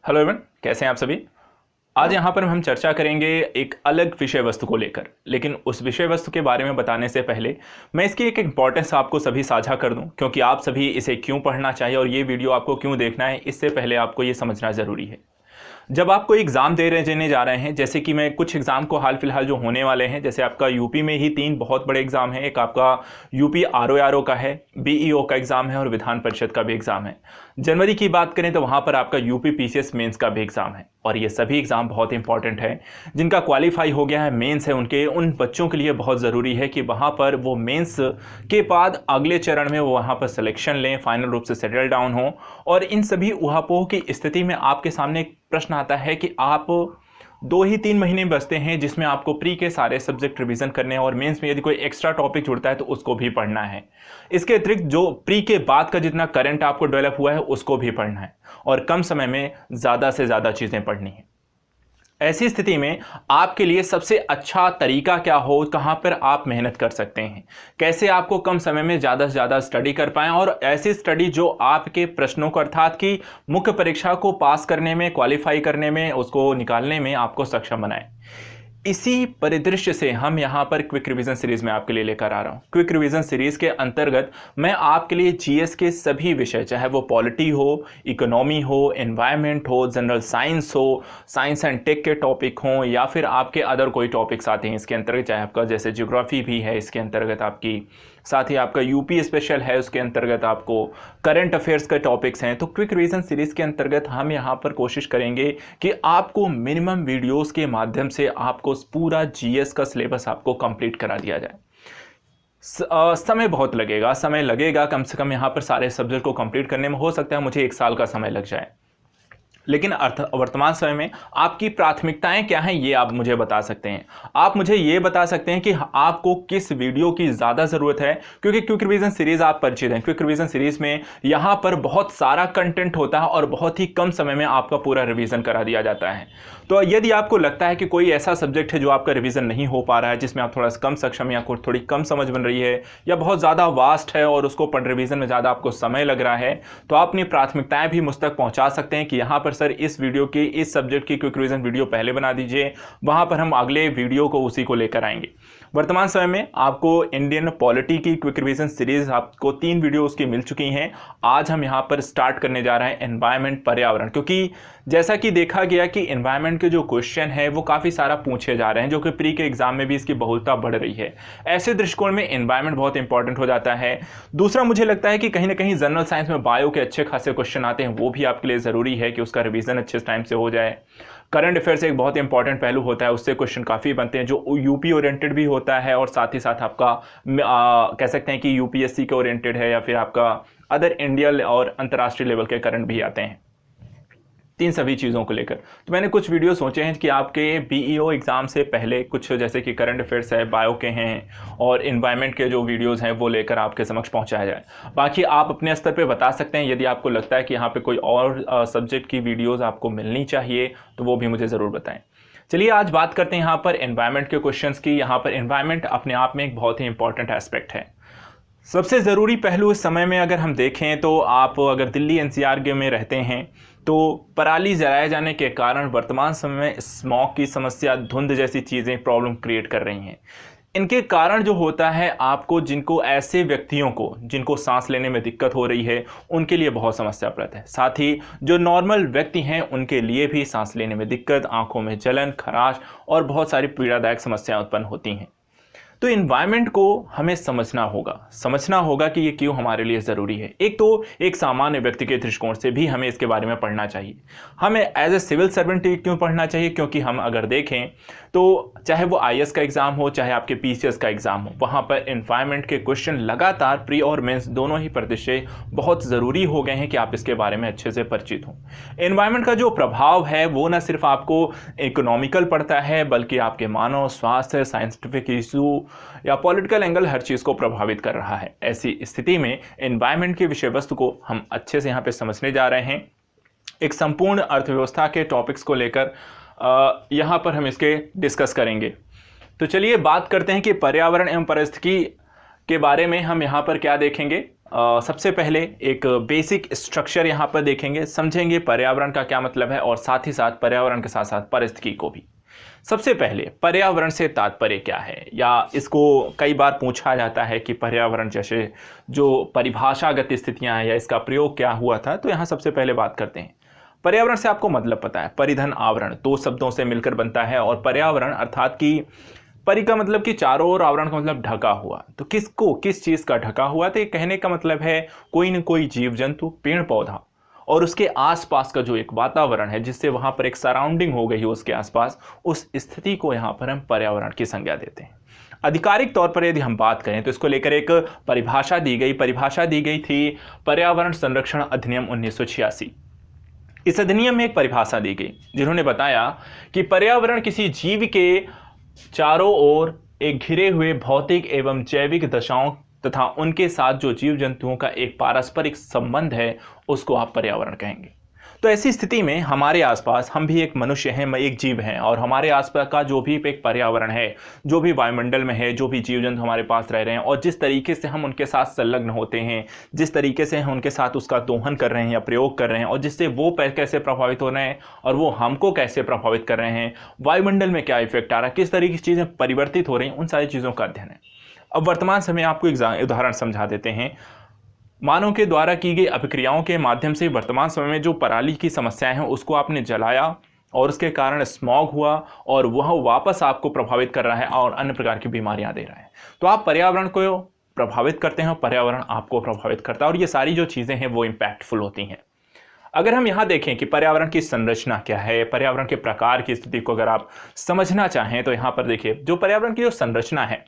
Hello everyone, कैसे हैं आप सभी। आज यहाँ पर हम चर्चा करेंगे एक अलग विषय वस्तु को लेकर, लेकिन उस विषय वस्तु के बारे में बताने से पहले मैं इसकी एक इंपॉर्टेंस आपको सभी साझा कर दूं, क्योंकि आप सभी इसे क्यों पढ़ना चाहिए और ये वीडियो आपको क्यों देखना है, इससे पहले आपको ये समझना ज़रूरी है। जब आप कोई एग्ज़ाम देने जा रहे हैं, जैसे कि मैं कुछ एग्ज़ाम को हाल फिलहाल जो होने वाले हैं, जैसे आपका यूपी में ही 3 बहुत बड़े एग्ज़ाम हैं। एक आपका यूपी आरओ का है, बीईओ का एग्ज़ाम है और विधान परिषद का भी एग्ज़ाम है। जनवरी की बात करें तो वहाँ पर आपका यूपी पीसीएस मेंस का भी एग्ज़ाम है और ये सभी एग्ज़ाम बहुत इंपॉर्टेंट है। जिनका क्वालिफाई हो गया है, मेंस है, उनके उन बच्चों के लिए बहुत ज़रूरी है कि वहाँ पर वो मेंस के बाद अगले चरण में वो वहाँ पर सिलेक्शन लें, फाइनल रूप से सेटल डाउन हो। और इन सभी उहापोह की स्थिति में आपके सामने एक प्रश्न आता है कि आप 2 ही 3 महीने बचते हैं जिसमें आपको प्री के सारे सब्जेक्ट रिवीजन करने हैं और मेंस में यदि कोई एक्स्ट्रा टॉपिक जुड़ता है तो उसको भी पढ़ना है। इसके अतिरिक्त जो प्री के बाद का जितना करंट आपको डेवलप हुआ है उसको भी पढ़ना है और कम समय में ज़्यादा से ज़्यादा चीज़ें पढ़नी है। ऐसी स्थिति में आपके लिए सबसे अच्छा तरीका क्या हो, कहाँ पर आप मेहनत कर सकते हैं, कैसे आपको कम समय में ज़्यादा से ज़्यादा स्टडी कर पाएं और ऐसी स्टडी जो आपके प्रश्नों को अर्थात कि मुख्य परीक्षा को पास करने में, क्वालिफाई करने में, उसको निकालने में आपको सक्षम बनाए। इसी परिदृश्य से हम यहाँ पर क्विक रिवीजन सीरीज में आपके लिए लेकर आ रहा हूँ। क्विक रिवीजन सीरीज के अंतर्गत मैं आपके लिए जीएस के सभी विषय, चाहे वो पॉलिटी हो, इकोनॉमी हो, एनवायरनमेंट हो, जनरल साइंस हो, साइंस एंड टेक के टॉपिक हों या फिर आपके अदर कोई टॉपिक्स आते हैं इसके अंतर्गत, चाहे आपका जैसे ज्योग्राफी भी है इसके अंतर्गत आपकी, साथ ही आपका यूपी स्पेशल है उसके अंतर्गत आपको करंट अफेयर्स के टॉपिक्स हैं। तो क्विक रिवीजन सीरीज के अंतर्गत हम यहाँ पर कोशिश करेंगे कि आपको मिनिमम वीडियोस के माध्यम से आपको पूरा जीएस का सिलेबस आपको कंप्लीट करा दिया जाए। समय बहुत लगेगा, समय लगेगा कम से कम यहाँ पर सारे सब्जेक्ट को कंप्लीट करने में हो सकता है मुझे 1 साल का समय लग जाए, लेकिन वर्तमान समय में आपकी प्राथमिकताएं क्या हैं ये आप मुझे बता सकते हैं। आप मुझे ये बता सकते हैं कि आपको किस वीडियो की ज़्यादा ज़रूरत है, क्योंकि क्विक रिवीजन सीरीज़ आप परिचित हैं। क्विक रिवीजन सीरीज़ में यहाँ पर बहुत सारा कंटेंट होता है और बहुत ही कम समय में आपका पूरा रिवीजन करा दिया जाता है। तो यदि आपको लगता है कि कोई ऐसा सब्जेक्ट है जो आपका रिवीजन नहीं हो पा रहा है, जिसमें आप थोड़ा सा कम सक्षम या थोड़ी कम समझ बन रही है या बहुत ज़्यादा वास्ट है और उसको रिवीजन में ज़्यादा आपको समय लग रहा है, तो आप अपनी प्राथमिकताएं भी मुझ तक पहुँचा सकते हैं कि यहाँ पर सर इस वीडियो की, इस सब्जेक्ट की क्विक रिवीजन वीडियो पहले बना दीजिए, वहाँ पर हम अगले वीडियो को उसी को लेकर आएंगे। वर्तमान समय में आपको इंडियन पॉलिटी की क्विक रिवीजन सीरीज आपको 3 वीडियो उसकी मिल चुकी हैं। आज हम यहाँ पर स्टार्ट करने जा रहे हैं एनवायरनमेंट, पर्यावरण, क्योंकि जैसा कि देखा गया कि एनवायरनमेंट के जो क्वेश्चन है वो काफ़ी सारा पूछे जा रहे हैं, जो कि प्री के एग्जाम में भी इसकी बहुलता बढ़ रही है। ऐसे दृष्टिकोण में एनवायरनमेंट बहुत इंपॉर्टेंट हो जाता है। दूसरा, मुझे लगता है कि कहीं ना कहीं जनरल साइंस में बायो के अच्छे खासे क्वेश्चन आते हैं, वो भी आपके लिए ज़रूरी है कि उसका रिवीजन अच्छे टाइम से हो जाए। करंट अफेयर्स एक बहुत इंपॉर्टेंट पहलू होता है, उससे क्वेश्चन काफ़ी बनते हैं जो यूपी ओरिएंटेड भी होता है और साथ ही साथ आपका कह सकते हैं कि यूपीएससी के ओरिएंटेड है या फिर आपका अदर इंडियन और अंतर्राष्ट्रीय लेवल के करंट भी आते हैं। तीन सभी चीज़ों को लेकर तो मैंने कुछ वीडियो सोचे हैं कि आपके बीईओ एग्ज़ाम से पहले कुछ जैसे कि करंट अफेयर्स है, बायो के हैं और इन्वायरमेंट के जो वीडियोस हैं वो लेकर आपके समक्ष पहुंचाया जाए। बाकी आप अपने स्तर पे बता सकते हैं, यदि आपको लगता है कि यहाँ पे कोई और सब्जेक्ट की वीडियोज़ आपको मिलनी चाहिए तो वो भी मुझे ज़रूर बताएँ। चलिए आज बात करते हैं यहाँ पर एनवायरनमेंट के क्वेश्चंस की। यहाँ पर एनवायरनमेंट अपने आप में एक बहुत ही इंपॉर्टेंट एस्पेक्ट है। सबसे ज़रूरी पहलू इस समय में अगर हम देखें तो आप अगर दिल्ली एनसीआर में रहते हैं तो पराली जलाए जाने के कारण वर्तमान समय में स्मॉग की समस्या, धुंध जैसी चीज़ें प्रॉब्लम क्रिएट कर रही हैं। इनके कारण जो होता है आपको, जिनको ऐसे व्यक्तियों को जिनको सांस लेने में दिक्कत हो रही है उनके लिए बहुत समस्याप्रद है। साथ ही जो नॉर्मल व्यक्ति हैं उनके लिए भी सांस लेने में दिक्कत, आंखों में जलन, खराश और बहुत सारी पीड़ादायक समस्याएं उत्पन्न होती हैं। तो इन्वायरमेंट को हमें समझना होगा कि ये क्यों हमारे लिए ज़रूरी है। एक तो एक सामान्य व्यक्ति के दृष्टिकोण से भी हमें इसके बारे में पढ़ना चाहिए। हमें एज ए सिविल सर्वेंट क्यों पढ़ना चाहिए, क्योंकि हम अगर देखें तो चाहे वो आईएएस का एग्ज़ाम हो, चाहे आपके पीसीएस का एग्ज़ाम हो, वहाँ पर इन्वायरमेंट के क्वेश्चन लगातार प्री और मेंस दोनों ही परिदृश्य बहुत ज़रूरी हो गए हैं कि आप इसके बारे में अच्छे से परिचित हों। इन्वायरमेंट का जो प्रभाव है वो न सिर्फ आपको इकोनॉमिकल पड़ता है बल्कि आपके मानव स्वास्थ्य, साइंटिफिक इशू या पॉलिटिकल एंगल हर चीज़ को प्रभावित कर रहा है। ऐसी स्थिति में एनवायरनमेंट की विषय वस्तु को हम अच्छे से यहाँ पे समझने जा रहे हैं। एक संपूर्ण अर्थव्यवस्था के टॉपिक्स को लेकर यहाँ पर हम इसके डिस्कस करेंगे। तो चलिए बात करते हैं कि पर्यावरण एवं पारिस्थितिकी के बारे में हम यहाँ पर क्या देखेंगे। सबसे पहले एक बेसिक स्ट्रक्चर यहाँ पर देखेंगे, समझेंगे पर्यावरण का क्या मतलब है और साथ ही साथ पर्यावरण के साथ साथ पारिस्थितिकी को भी। सबसे पहले पर्यावरण से तात्पर्य क्या है, या इसको कई बार पूछा जाता है कि पर्यावरण जैसे जो परिभाषागत स्थितियां हैं या इसका प्रयोग क्या हुआ था। तो यहाँ सबसे पहले बात करते हैं पर्यावरण से। आपको मतलब पता है, परिधन आवरण दो शब्दों से मिलकर बनता है और पर्यावरण अर्थात कि परि का मतलब कि चारों ओर, आवरण का मतलब ढका हुआ। तो किसको किस चीज का ढका हुआ, तो ये कहने का मतलब है कोई न कोई जीव जंतु, पेड़ पौधा और उसके आसपास का जो एक वातावरण है जिससे वहां पर एक सराउंडिंग हो गई है उसके आसपास, उस स्थिति को यहाँ पर हम पर्यावरण की संज्ञा देते हैं। आधिकारिक तौर पर यदि हम बात करें तो इसको लेकर एक परिभाषा दी गई थी पर्यावरण संरक्षण अधिनियम 1986। इस अधिनियम में एक परिभाषा दी गई जिन्होंने बताया कि पर्यावरण किसी जीव के चारों ओर एक घिरे हुए भौतिक एवं जैविक दशाओं तथा उनके साथ जो जीव जंतुओं का एक पारस्परिक संबंध है उसको आप पर्यावरण कहेंगे। तो ऐसी स्थिति में हमारे आसपास, हम भी एक मनुष्य हैं, एक जीव हैं, और हमारे आसपास का जो भी एक पर्यावरण है, जो भी वायुमंडल में है, जो भी जीव जंतु हमारे पास रह रहे हैं और जिस तरीके से हम उनके साथ संलग्न होते हैं, जिस तरीके से हम उनके साथ उसका दोहन कर रहे हैं या प्रयोग कर रहे हैं और जिससे वो कैसे प्रभावित हो रहे हैं और वो हमको कैसे प्रभावित कर रहे हैं, वायुमंडल में क्या इफेक्ट आ रहा है, किस तरीके की चीज़ें परिवर्तित हो रही हैं, उन सारी चीज़ों का अध्ययन है। अब वर्तमान समय आपको एक उदाहरण समझा देते हैं। मानव के द्वारा की गई अभिक्रियाओं के माध्यम से वर्तमान समय में जो पराली की समस्याएं हैं उसको आपने जलाया और उसके कारण स्मॉग हुआ और वह वापस आपको प्रभावित कर रहा है और अन्य प्रकार की बीमारियां दे रहा है। तो आप पर्यावरण को प्रभावित करते हैं और पर्यावरण आपको प्रभावित करता है, और ये सारी जो चीज़ें हैं वो इम्पैक्टफुल होती हैं। अगर हम यहाँ देखें कि पर्यावरण की संरचना क्या है, पर्यावरण के प्रकार की स्थिति को अगर आप समझना चाहें तो यहाँ पर देखिए, जो पर्यावरण की जो संरचना है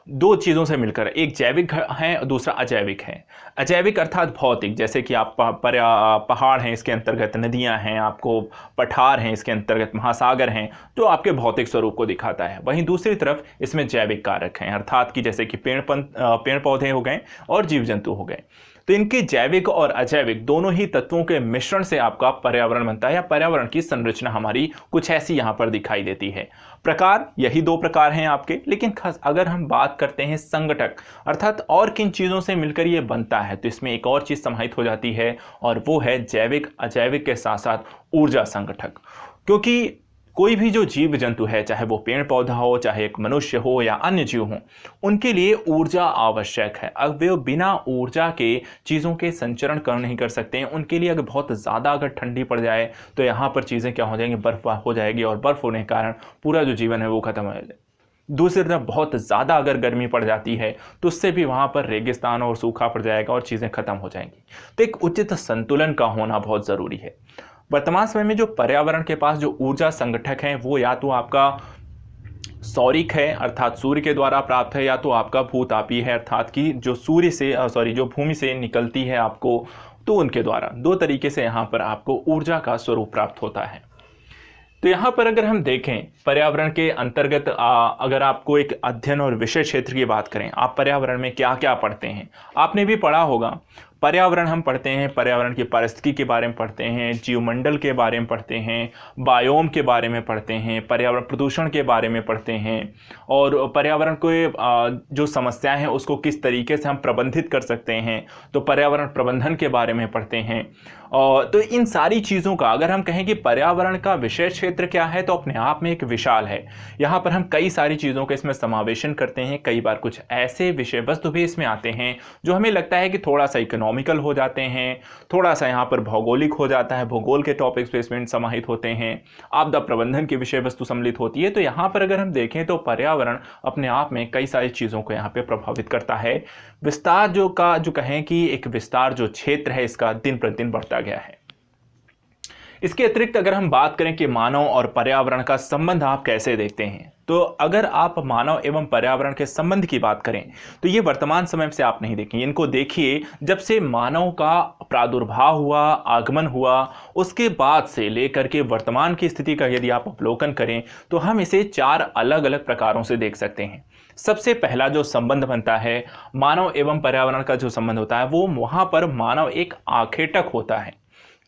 दो चीज़ों से मिलकर, एक जैविक है और दूसरा अजैविक है। अजैविक अर्थात भौतिक, जैसे कि आप पहाड़ हैं, इसके अंतर्गत नदियां हैं, आपको पठार हैं, इसके अंतर्गत महासागर हैं, जो आपके भौतिक स्वरूप को दिखाता है। वहीं दूसरी तरफ इसमें जैविक कारक हैं, अर्थात कि जैसे कि पेड़ पौधे हो गए और जीव जंतु हो गए। तो इनके जैविक और अजैविक दोनों ही तत्वों के मिश्रण से आपका पर्यावरण बनता है, या पर्यावरण की संरचना हमारी कुछ ऐसी यहाँ पर दिखाई देती है। प्रकार यही दो प्रकार हैं आपके, लेकिन खास अगर हम बात करते हैं संगठक अर्थात और किन चीज़ों से मिलकर ये बनता है, तो इसमें एक और चीज़ समाहित हो जाती है और वो है जैविक अजैविक के साथ साथ ऊर्जा संगठक। क्योंकि कोई भी जो जीव जंतु है, चाहे वो पेड़ पौधा हो, चाहे एक मनुष्य हो या अन्य जीव हो, उनके लिए ऊर्जा आवश्यक है। अब वे बिना ऊर्जा के चीज़ों के संचरण कर नहीं कर सकते हैं। उनके लिए अगर बहुत ज़्यादा अगर ठंडी पड़ जाए तो यहाँ पर चीज़ें क्या हो जाएंगी, बर्फ हो जाएगी और बर्फ होने के कारण पूरा जो जीवन है वो खत्म हो जाएगा। दूसरी तरफ बहुत ज़्यादा अगर गर्मी पड़ जाती है तो उससे भी वहाँ पर रेगिस्तान और सूखा पड़ जाएगा और चीज़ें खत्म हो जाएंगी। तो एक उचित संतुलन का होना बहुत ज़रूरी है। वर्तमान समय में जो पर्यावरण के पास जो ऊर्जा संगठक हैं वो या तो आपका सौरिक है अर्थात सूर्य के द्वारा प्राप्त है, या तो आपका भूतापी है अर्थात कि जो सूर्य से जो भूमि से निकलती है आपको, तो उनके द्वारा दो तरीके से यहाँ पर आपको ऊर्जा का स्वरूप प्राप्त होता है। तो यहाँ पर अगर हम देखें पर्यावरण के अंतर्गत अगर आपको एक अध्ययन और विषय क्षेत्र की बात करें, आप पर्यावरण में क्या क्या पढ़ते हैं, आपने भी पढ़ा होगा। पर्यावरण हम पढ़ते हैं, पर्यावरण की पारिस्थितिकी के बारे में पढ़ते हैं, जीवमंडल के बारे में पढ़ते हैं, बायोम के बारे में पढ़ते हैं, पर्यावरण प्रदूषण के बारे में पढ़ते हैं, और पर्यावरण को जो समस्याएं हैं उसको किस तरीके से हम प्रबंधित कर सकते हैं, तो पर्यावरण प्रबंधन के बारे में पढ़ते हैं। और तो इन सारी चीज़ों का अगर हम कहें कि पर्यावरण का विषय क्षेत्र क्या है, तो अपने आप में एक विशाल है। यहाँ पर हम कई सारी चीज़ों का इसमें समावेशन करते हैं। कई बार कुछ ऐसे विषय वस्तु भी इसमें आते हैं जो हमें लगता है कि थोड़ा सा इकोनॉमिकल हो जाते हैं, थोड़ा सा यहाँ पर भौगोलिक हो जाता है, भूगोल के टॉपिक्स पे इसमें समाहित होते हैं, आपदा प्रबंधन की विषय वस्तु सम्मिलित होती है। तो यहाँ पर अगर हम देखें तो पर्यावरण अपने आप में कई सारी चीज़ों को यहाँ पे प्रभावित करता है। विस्तार जो कहें कि एक विस्तार जो क्षेत्र है इसका दिन प्रतिदिन बढ़ता गया है। इसके अतिरिक्त अगर हम बात करें कि मानव और पर्यावरण का संबंध आप कैसे देखते हैं, तो अगर आप मानव एवं पर्यावरण के संबंध की बात करें तो ये वर्तमान समय से आप नहीं देखेंगे। इनको देखिए जब से मानव का प्रादुर्भाव हुआ, आगमन हुआ, उसके बाद से लेकर के वर्तमान की स्थिति का यदि आप अवलोकन करें तो हम इसे चार अलग अलग प्रकारों से देख सकते हैं। सबसे पहला जो संबंध बनता है मानव एवं पर्यावरण का जो संबंध होता है वो वहाँ पर मानव एक आखेटक होता है।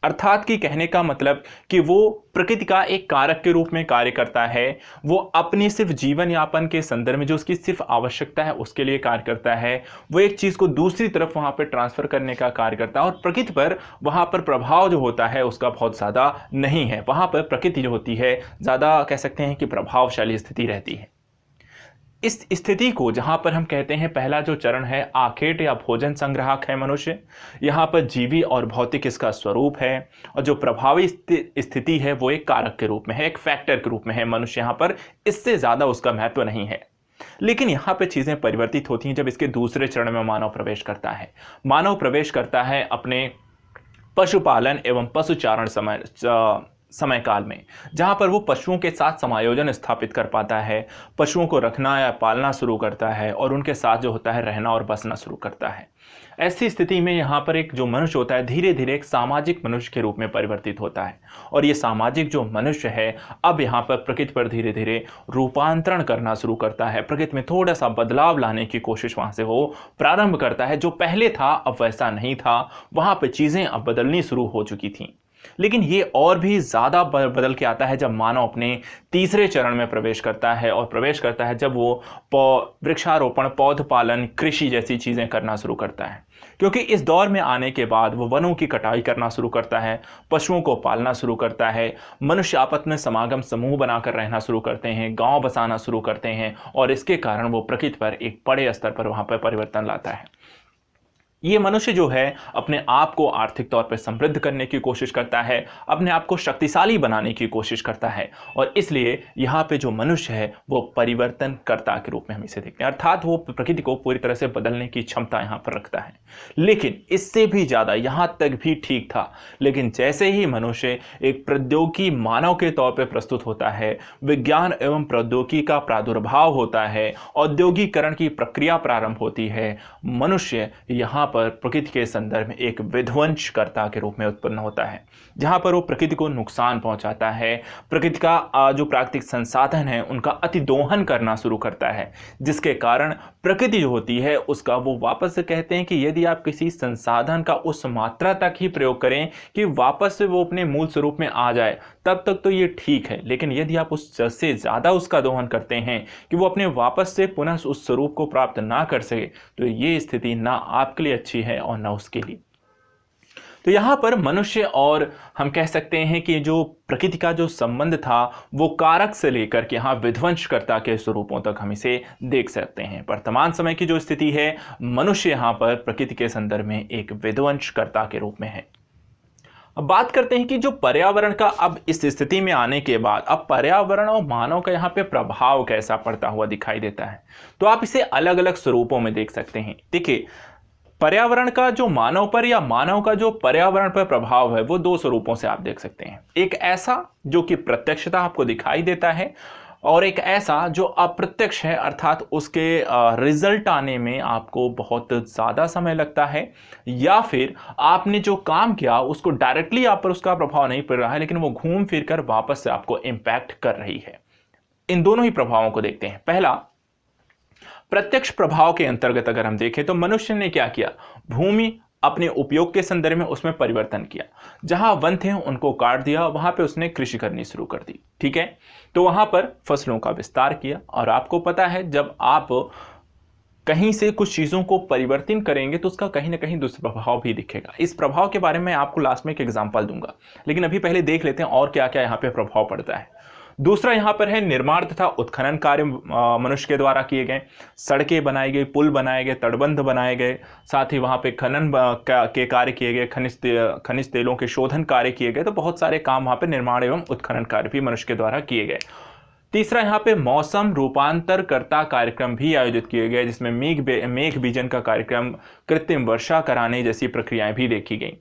अर्थात कि कहने का मतलब कि वो प्रकृति का एक कारक के रूप में कार्य करता है। वो अपनी सिर्फ जीवन यापन के संदर्भ में जो उसकी सिर्फ आवश्यकता है उसके लिए कार्य करता है। वो एक चीज़ को दूसरी तरफ वहाँ पर ट्रांसफ़र करने का कार्य करता है और प्रकृति पर वहाँ पर प्रभाव जो होता है उसका बहुत ज़्यादा नहीं है। वहाँ पर प्रकृति जो होती है ज़्यादा कह सकते हैं कि प्रभावशाली स्थिति रहती है। इस स्थिति को जहाँ पर हम कहते हैं पहला जो चरण है आखेट या भोजन संग्राहक है मनुष्य, यहाँ पर जीवी और भौतिक इसका स्वरूप है और जो प्रभावी स्थिति है वो एक कारक के रूप में है, एक फैक्टर के रूप में है मनुष्य यहाँ पर, इससे ज़्यादा उसका महत्व नहीं है। लेकिन यहाँ पे चीज़ें परिवर्तित होती हैं जब इसके दूसरे चरण में मानव प्रवेश करता है। मानव प्रवेश करता है अपने पशुपालन एवं पशुचारण समय काल में, जहाँ पर वो पशुओं के साथ समायोजन स्थापित कर पाता है, पशुओं को रखना या पालना शुरू करता है और उनके साथ जो होता है रहना और बसना शुरू करता है। ऐसी स्थिति में यहाँ पर एक जो मनुष्य होता है धीरे धीरे एक सामाजिक मनुष्य के रूप में परिवर्तित होता है और ये सामाजिक जो मनुष्य है अब यहाँ पर प्रकृति पर धीरे धीरे रूपांतरण करना शुरू करता है। प्रकृति में थोड़ा सा बदलाव लाने की कोशिश वहाँ से वो प्रारंभ करता है। जो पहले था अब वैसा नहीं था, वहाँ पर चीज़ें अब बदलनी शुरू हो चुकी थीं। लेकिन ये और भी ज़्यादा बदल के आता है जब मानव अपने तीसरे चरण में प्रवेश करता है और प्रवेश करता है जब वो वृक्षारोपण, पौध पालन, कृषि जैसी चीज़ें करना शुरू करता है। क्योंकि इस दौर में आने के बाद वो वनों की कटाई करना शुरू करता है, पशुओं को पालना शुरू करता है, मनुष्य आपस में समागम समूह बनाकर रहना शुरू करते हैं, गांव बसाना शुरू करते हैं और इसके कारण वो प्रकृति पर एक बड़े स्तर पर वहाँ पर परिवर्तन लाता है। ये मनुष्य जो है अपने आप को आर्थिक तौर पर समृद्ध करने की कोशिश करता है, अपने आप को शक्तिशाली बनाने की कोशिश करता है और इसलिए यहाँ पे जो मनुष्य है वो परिवर्तनकर्ता के रूप में हम इसे देखते हैं। अर्थात वो प्रकृति को पूरी तरह से बदलने की क्षमता यहाँ पर रखता है। लेकिन इससे भी ज़्यादा यहाँ तक भी ठीक था, लेकिन जैसे ही मनुष्य एक प्रौद्योगिकी मानव के तौर पर प्रस्तुत होता है, विज्ञान एवं प्रौद्योगिकी का प्रादुर्भाव होता है, औद्योगिकरण की प्रक्रिया प्रारंभ होती है, मनुष्य यहाँ पर प्रकृति के संदर्भ में एक विध्वंसकर्ता के रूप में उत्पन्न होता है, जहां पर वो प्रकृति को नुकसान पहुंचाता है, प्रकृति का जो प्राकृतिक संसाधन है उनका अतिदोहन करना शुरू करता है, जिसके कारण प्रकृति जो होती है उसका वो वापस से कहते हैं कि यदि आप किसी संसाधन का उस मात्रा तक ही प्रयोग करें कि वापस से वो अपने मूल स्वरूप में आ जाए तब तक तो ये ठीक है, लेकिन यदि आप उससे ज़्यादा उसका दोहन करते हैं कि वो अपने वापस से पुनः उस स्वरूप को प्राप्त ना कर सके तो ये स्थिति ना आपके लिए अच्छी है और ना उसके लिए। तो यहाँ पर मनुष्य और हम कह सकते हैं कि जो प्रकृति का जो संबंध था वो कारक से लेकर के यहाँ विध्वंसकर्ता के स्वरूपों तक हम इसे देख सकते हैं। वर्तमान समय की जो स्थिति है मनुष्य यहाँ पर प्रकृति के संदर्भ में एक विध्वंसकर्ता के रूप में है। अब बात करते हैं कि जो पर्यावरण का अब इस स्थिति में आने के बाद अब पर्यावरण और मानव का यहाँ पे प्रभाव कैसा पड़ता हुआ दिखाई देता है, तो आप इसे अलग अलग स्वरूपों में देख सकते हैं। देखिए, पर्यावरण का जो मानव पर या मानव का जो पर्यावरण पर प्रभाव है वो दो स्वरूपों से आप देख सकते हैं। एक ऐसा जो कि प्रत्यक्षता आपको दिखाई देता है और एक ऐसा जो अप्रत्यक्ष है, अर्थात उसके रिजल्ट आने में आपको बहुत ज़्यादा समय लगता है या फिर आपने जो काम किया उसको डायरेक्टली आप पर उसका प्रभाव नहीं पड़ रहा है लेकिन वो घूम फिर कर वापस से आपको इम्पैक्ट कर रही है। इन दोनों ही प्रभावों को देखते हैं। पहला, प्रत्यक्ष प्रभाव के अंतर्गत अगर हम देखें तो मनुष्य ने क्या किया, भूमि अपने उपयोग के संदर्भ में उसमें परिवर्तन किया। जहां वन थे उनको काट दिया, वहां पे उसने कृषि करनी शुरू कर दी। ठीक है, तो वहां पर फसलों का विस्तार किया और आपको पता है जब आप कहीं से कुछ चीज़ों को परिवर्तन करेंगे तो उसका कहीं ना कहीं दुष्प्रभाव भी दिखेगा। इस प्रभाव के बारे में आपको लास्ट में एक एग्जाम्पल दूंगा, लेकिन अभी पहले देख लेते हैं और क्या क्या यहाँ पे प्रभाव पड़ता है। दूसरा यहाँ पर है निर्माण तथा उत्खनन कार्य मनुष्य के द्वारा किए गए, सड़कें बनाई गई, पुल बनाए गए, तटबंध बनाए गए, साथ ही वहाँ पे खनन के कार्य किए गए, खनिज तेलों के शोधन कार्य किए गए। तो बहुत सारे काम वहाँ पे निर्माण एवं उत्खनन कार्य भी मनुष्य के द्वारा किए गए। तीसरा, यहाँ पे मौसम रूपांतरकर्ता कार्यक्रम भी आयोजित किए गए, जिसमें मेघ बीजन का कार्यक्रम, कृत्रिम वर्षा कराने जैसी प्रक्रियाएं भी देखी गई।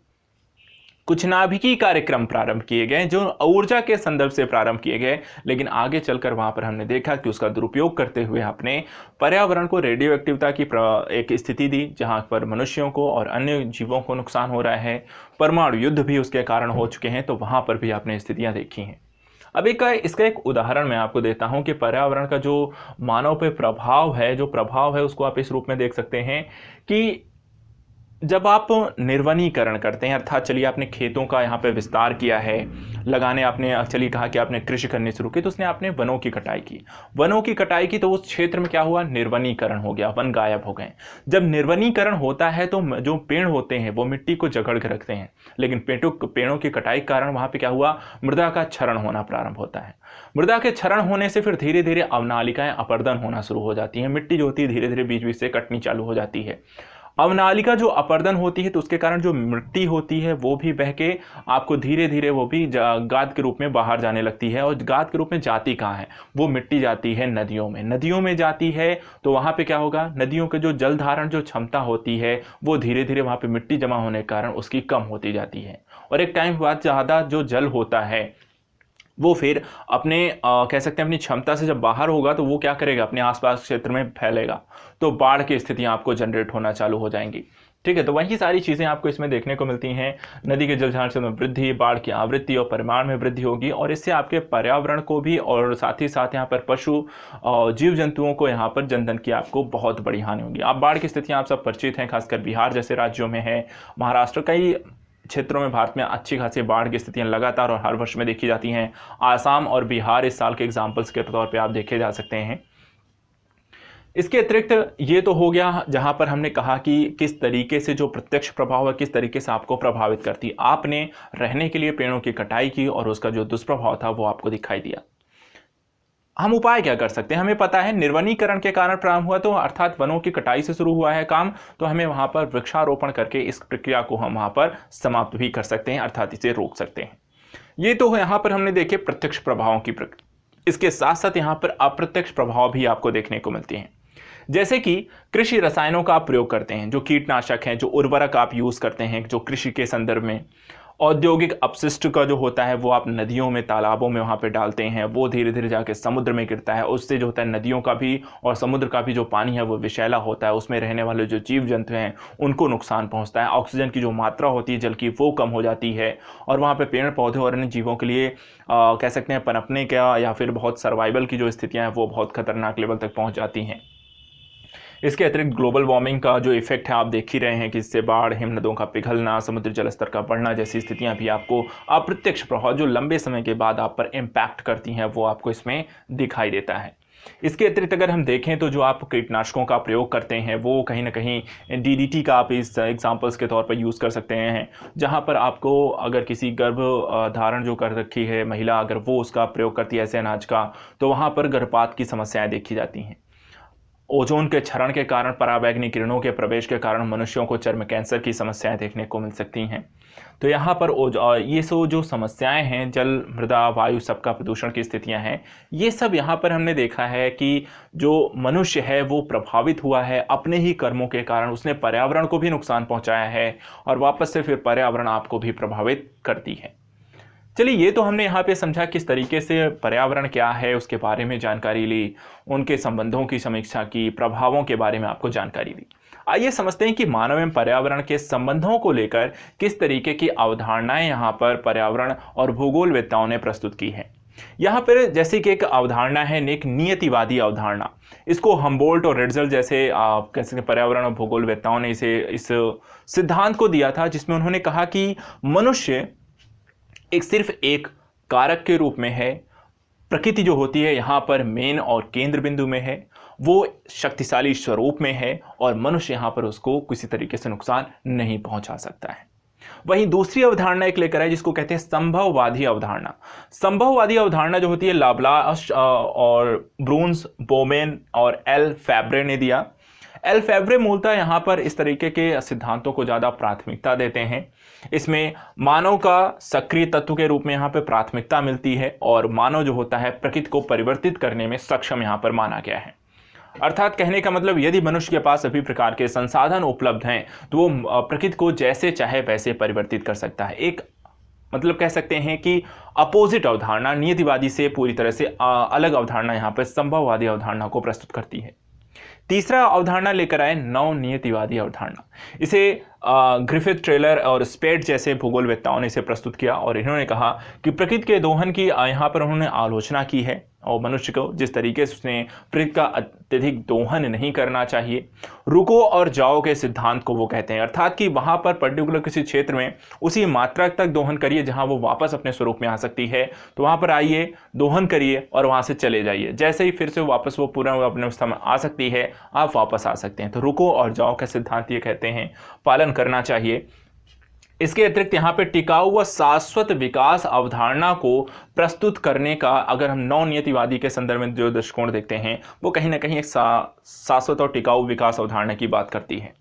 कुछ नाभिकीय कार्यक्रम प्रारंभ किए गए जो ऊर्जा के संदर्भ से प्रारंभ किए गए, लेकिन आगे चलकर वहां पर हमने देखा कि उसका दुरुपयोग करते हुए अपने पर्यावरण को रेडियो एक्टिविटी की एक स्थिति दी जहां पर मनुष्यों को और अन्य जीवों को नुकसान हो रहा है। परमाणु युद्ध भी उसके कारण हो चुके हैं, तो वहां पर भी आपने स्थितियां देखी हैं। अब इसका एक उदाहरण मैं आपको देता हूं कि पर्यावरण का जो मानव पे प्रभाव है, उसको आप इस रूप में देख सकते हैं कि जब आप निर्वनीकरण करते हैं, अर्थात चलिए आपने खेतों का यहाँ पे विस्तार किया है, लगाने आपने चलिए कहा कि आपने कृषि करनी शुरू की, तो उसने आपने वनों की कटाई की। वनों की कटाई की तो उस क्षेत्र में क्या हुआ, निर्वनीकरण हो गया, वन गायब हो गए। जब निर्वनीकरण होता है तो जो पेड़ होते हैं वो मिट्टी को जकड़ के रखते हैं, लेकिन पेड़ों की कटाई के कारण वहाँ पे क्या हुआ, मृदा का क्षरण होना प्रारंभ होता है। मृदा के क्षरण होने से फिर धीरे धीरे अवनालिकाएं अपरदन होना शुरू हो जाती हैं, मिट्टी जो होती है धीरे धीरे बीच बीच से कटनी चालू हो जाती है। अवनालिका जो अपरदन होती है तो उसके कारण जो मिट्टी होती है वो भी बह के आपको धीरे धीरे वो भी गाद के रूप में बाहर जाने लगती है। और गाद के रूप में जाती कहाँ है, वो मिट्टी जाती है नदियों में। नदियों में जाती है तो वहाँ पे क्या होगा, नदियों के जो जल धारण जो क्षमता होती है वो धीरे धीरे वहाँ पे मिट्टी जमा होने के कारण उसकी कम होती जाती है। और एक टाइम बाद ज़्यादा जो जल होता है वो फिर अपने कह सकते हैं अपनी क्षमता से जब बाहर होगा तो वो क्या करेगा, अपने आसपास क्षेत्र में फैलेगा, तो बाढ़ की स्थितियां आपको जनरेट होना चालू हो जाएंगी। ठीक है, तो वही सारी चीज़ें आपको इसमें देखने को मिलती हैं। नदी के जल धारण में वृद्धि, बाढ़ की आवृत्ति और परिमाण में वृद्धि होगी, और इससे आपके पर्यावरण को भी और साथ ही साथ यहाँ पर पशु और जीव जंतुओं को यहाँ पर जनधन की आपको बहुत बड़ी हानि होगी। आप बाढ़ की स्थितियाँ आप सब परिचित हैं, खासकर बिहार जैसे राज्यों में है, महाराष्ट्र, कई क्षेत्रों में भारत में अच्छी खासी बाढ़ की स्थितियां लगातार और हर वर्ष में देखी जाती हैं। आसाम और बिहार इस साल के एग्जाम्पल्स के तौर पे आप देखे जा सकते हैं। इसके अतिरिक्त ये तो हो गया जहां पर हमने कहा कि किस तरीके से जो प्रत्यक्ष प्रभाव है किस तरीके से आपको प्रभावित करती। आपने रहने के लिए पेड़ों की कटाई की और उसका जो दुष्प्रभाव था वो आपको दिखाई दिया। हम उपाय क्या कर सकते हैं, हमें पता है निर्वनीकरण के कारण प्रारंभ हुआ, तो अर्थात वनों की कटाई से शुरू हुआ है काम, तो हमें वहां पर वृक्षारोपण करके इस प्रक्रिया को हम वहां पर समाप्त भी कर सकते हैं, अर्थात इसे रोक सकते हैं। ये तो यहाँ पर हमने देखे प्रत्यक्ष प्रभावों की इसके साथ साथ यहाँ पर अप्रत्यक्ष प्रभाव भी आपको देखने को मिलते हैं। जैसे कि कृषि रसायनों का आप प्रयोग करते हैं, जो कीटनाशक हैं, जो उर्वरक आप यूज करते हैं जो कृषि के संदर्भ में, औद्योगिक अपशिष्ट का जो होता है वो आप नदियों में तालाबों में वहाँ पे डालते हैं, वो धीरे धीरे जाके समुद्र में गिरता है। उससे जो होता है नदियों का भी और समुद्र का भी जो पानी है वो विषैला होता है, उसमें रहने वाले जो जीव जंतु हैं उनको नुकसान पहुँचता है। ऑक्सीजन की जो मात्रा होती है जल की वो कम हो जाती है, और वहाँ पर पेड़ पौधे और अन्य जीवों के लिए कह सकते हैं पनपने का या फिर बहुत सर्वाइवल की जो स्थितियाँ हैं वो बहुत खतरनाक लेवल तक पहुँच जाती हैं। इसके अतिरिक्त ग्लोबल वार्मिंग का जो इफेक्ट है आप देख ही रहे हैं कि इससे बाढ़, हिमनदों का पिघलना, समुद्री जल स्तर का बढ़ना जैसी स्थितियां भी आपको अप्रत्यक्ष प्रभाव जो लंबे समय के बाद आप पर इम्पैक्ट करती हैं वो आपको इसमें दिखाई देता है। इसके अतिरिक्त अगर हम देखें तो जो आप कीटनाशकों का प्रयोग करते हैं वो कहीं ना कहीं DDT का आप इस एग्जांपल्स के तौर पर यूज़ कर सकते हैं, जहां पर आपको अगर किसी गर्भ धारण जो कर रखी है महिला, अगर वो उसका प्रयोग करती है ऐसे अनाज का, तो वहां पर गर्भपात की समस्याएं देखी जाती हैं। ओजोन के क्षरण के कारण, पराबैंगनी किरणों के प्रवेश के कारण मनुष्यों को चर्म कैंसर की समस्याएं देखने को मिल सकती हैं। तो यहाँ पर ये जो समस्याएं हैं, जल, मृदा, वायु सबका प्रदूषण की स्थितियां हैं, ये सब यहाँ पर हमने देखा है कि जो मनुष्य है वो प्रभावित हुआ है अपने ही कर्मों के कारण, उसने पर्यावरण को भी नुकसान पहुँचाया है और वापस से फिर पर्यावरण आपको भी प्रभावित करती है। चलिए, ये तो हमने यहाँ पे समझा किस तरीके से पर्यावरण क्या है उसके बारे में जानकारी ली, उनके संबंधों की समीक्षा की, प्रभावों के बारे में आपको जानकारी दी। आइए समझते हैं कि मानव एवं पर्यावरण के संबंधों को लेकर किस तरीके की अवधारणाएं यहाँ पर पर्यावरण और भूगोलवेत्ताओं ने प्रस्तुत की है। यहाँ पर जैसे कि एक अवधारणा है, एक नियतिवादी अवधारणा, इसको हम्बोल्ट और रेड्जल जैसे कैसे पर्यावरण और भूगोलवेत्ताओं ने इस सिद्धांत को दिया था, जिसमें उन्होंने कहा कि मनुष्य सिर्फ एक कारक के रूप में है। प्रकृति जो होती है यहाँ पर मेन और केंद्र बिंदु में है, वो शक्तिशाली स्वरूप में है और मनुष्य यहाँ पर उसको किसी तरीके से नुकसान नहीं पहुंचा सकता है। वहीं दूसरी अवधारणा एक लेकर है जिसको कहते हैं संभववादी अवधारणा। संभववादी अवधारणा जो होती है लाप्लास और ब्रून्स, बोमेन और एल फैब्रे ने दिया। एल फैब्रे मूलतः यहाँ पर इस तरीके के सिद्धांतों को ज़्यादा प्राथमिकता देते हैं। इसमें मानव का सक्रिय तत्व के रूप में यहाँ पर प्राथमिकता मिलती है और मानव जो होता है प्रकृति को परिवर्तित करने में सक्षम यहाँ पर माना गया है। अर्थात कहने का मतलब, यदि मनुष्य के पास सभी प्रकार के संसाधन उपलब्ध हैं तो वो प्रकृति को जैसे चाहे वैसे परिवर्तित कर सकता है। एक मतलब कह सकते हैं कि अपोजिट अवधारणा, नियतिवादी से पूरी तरह से अलग अवधारणा यहाँ पर संभववादी अवधारणा को प्रस्तुत करती है। तीसरा अवधारणा लेकर आए नवनियतिवादी अवधारणा। इसे ग्रिफिथ, ट्रेलर और स्पेट जैसे भूगोलवेत्ताओं ने इसे प्रस्तुत किया और इन्होंने कहा कि प्रकृति के दोहन की यहाँ पर उन्होंने आलोचना की है और मनुष्य को जिस तरीके से उसने प्रकृति का अत्यधिक दोहन नहीं करना चाहिए। रुको और जाओ के सिद्धांत को वो कहते हैं, अर्थात कि वहाँ पर पर्टिकुलर किसी क्षेत्र में उसी मात्रा तक दोहन करिए जहाँ वो वापस अपने स्वरूप में आ सकती है, तो वहाँ पर आइए, दोहन करिए और वहाँ से चले जाइए। जैसे ही फिर से वापस वो पूर्ण अपने अवस्था में आ सकती है, आप वापस आ सकते हैं। तो रुको और जाओ का सिद्धांत ये कहते हैं पालन करना चाहिए। इसके अतिरिक्त यहाँ पे टिकाऊ व शाश्वत विकास अवधारणा को प्रस्तुत करने का अगर हम नवनियतिवादी के संदर्भ में जो दृष्टिकोण देखते हैं, वो कहीं ना कहीं एक शाश्वत और टिकाऊ विकास अवधारणा की बात करती है।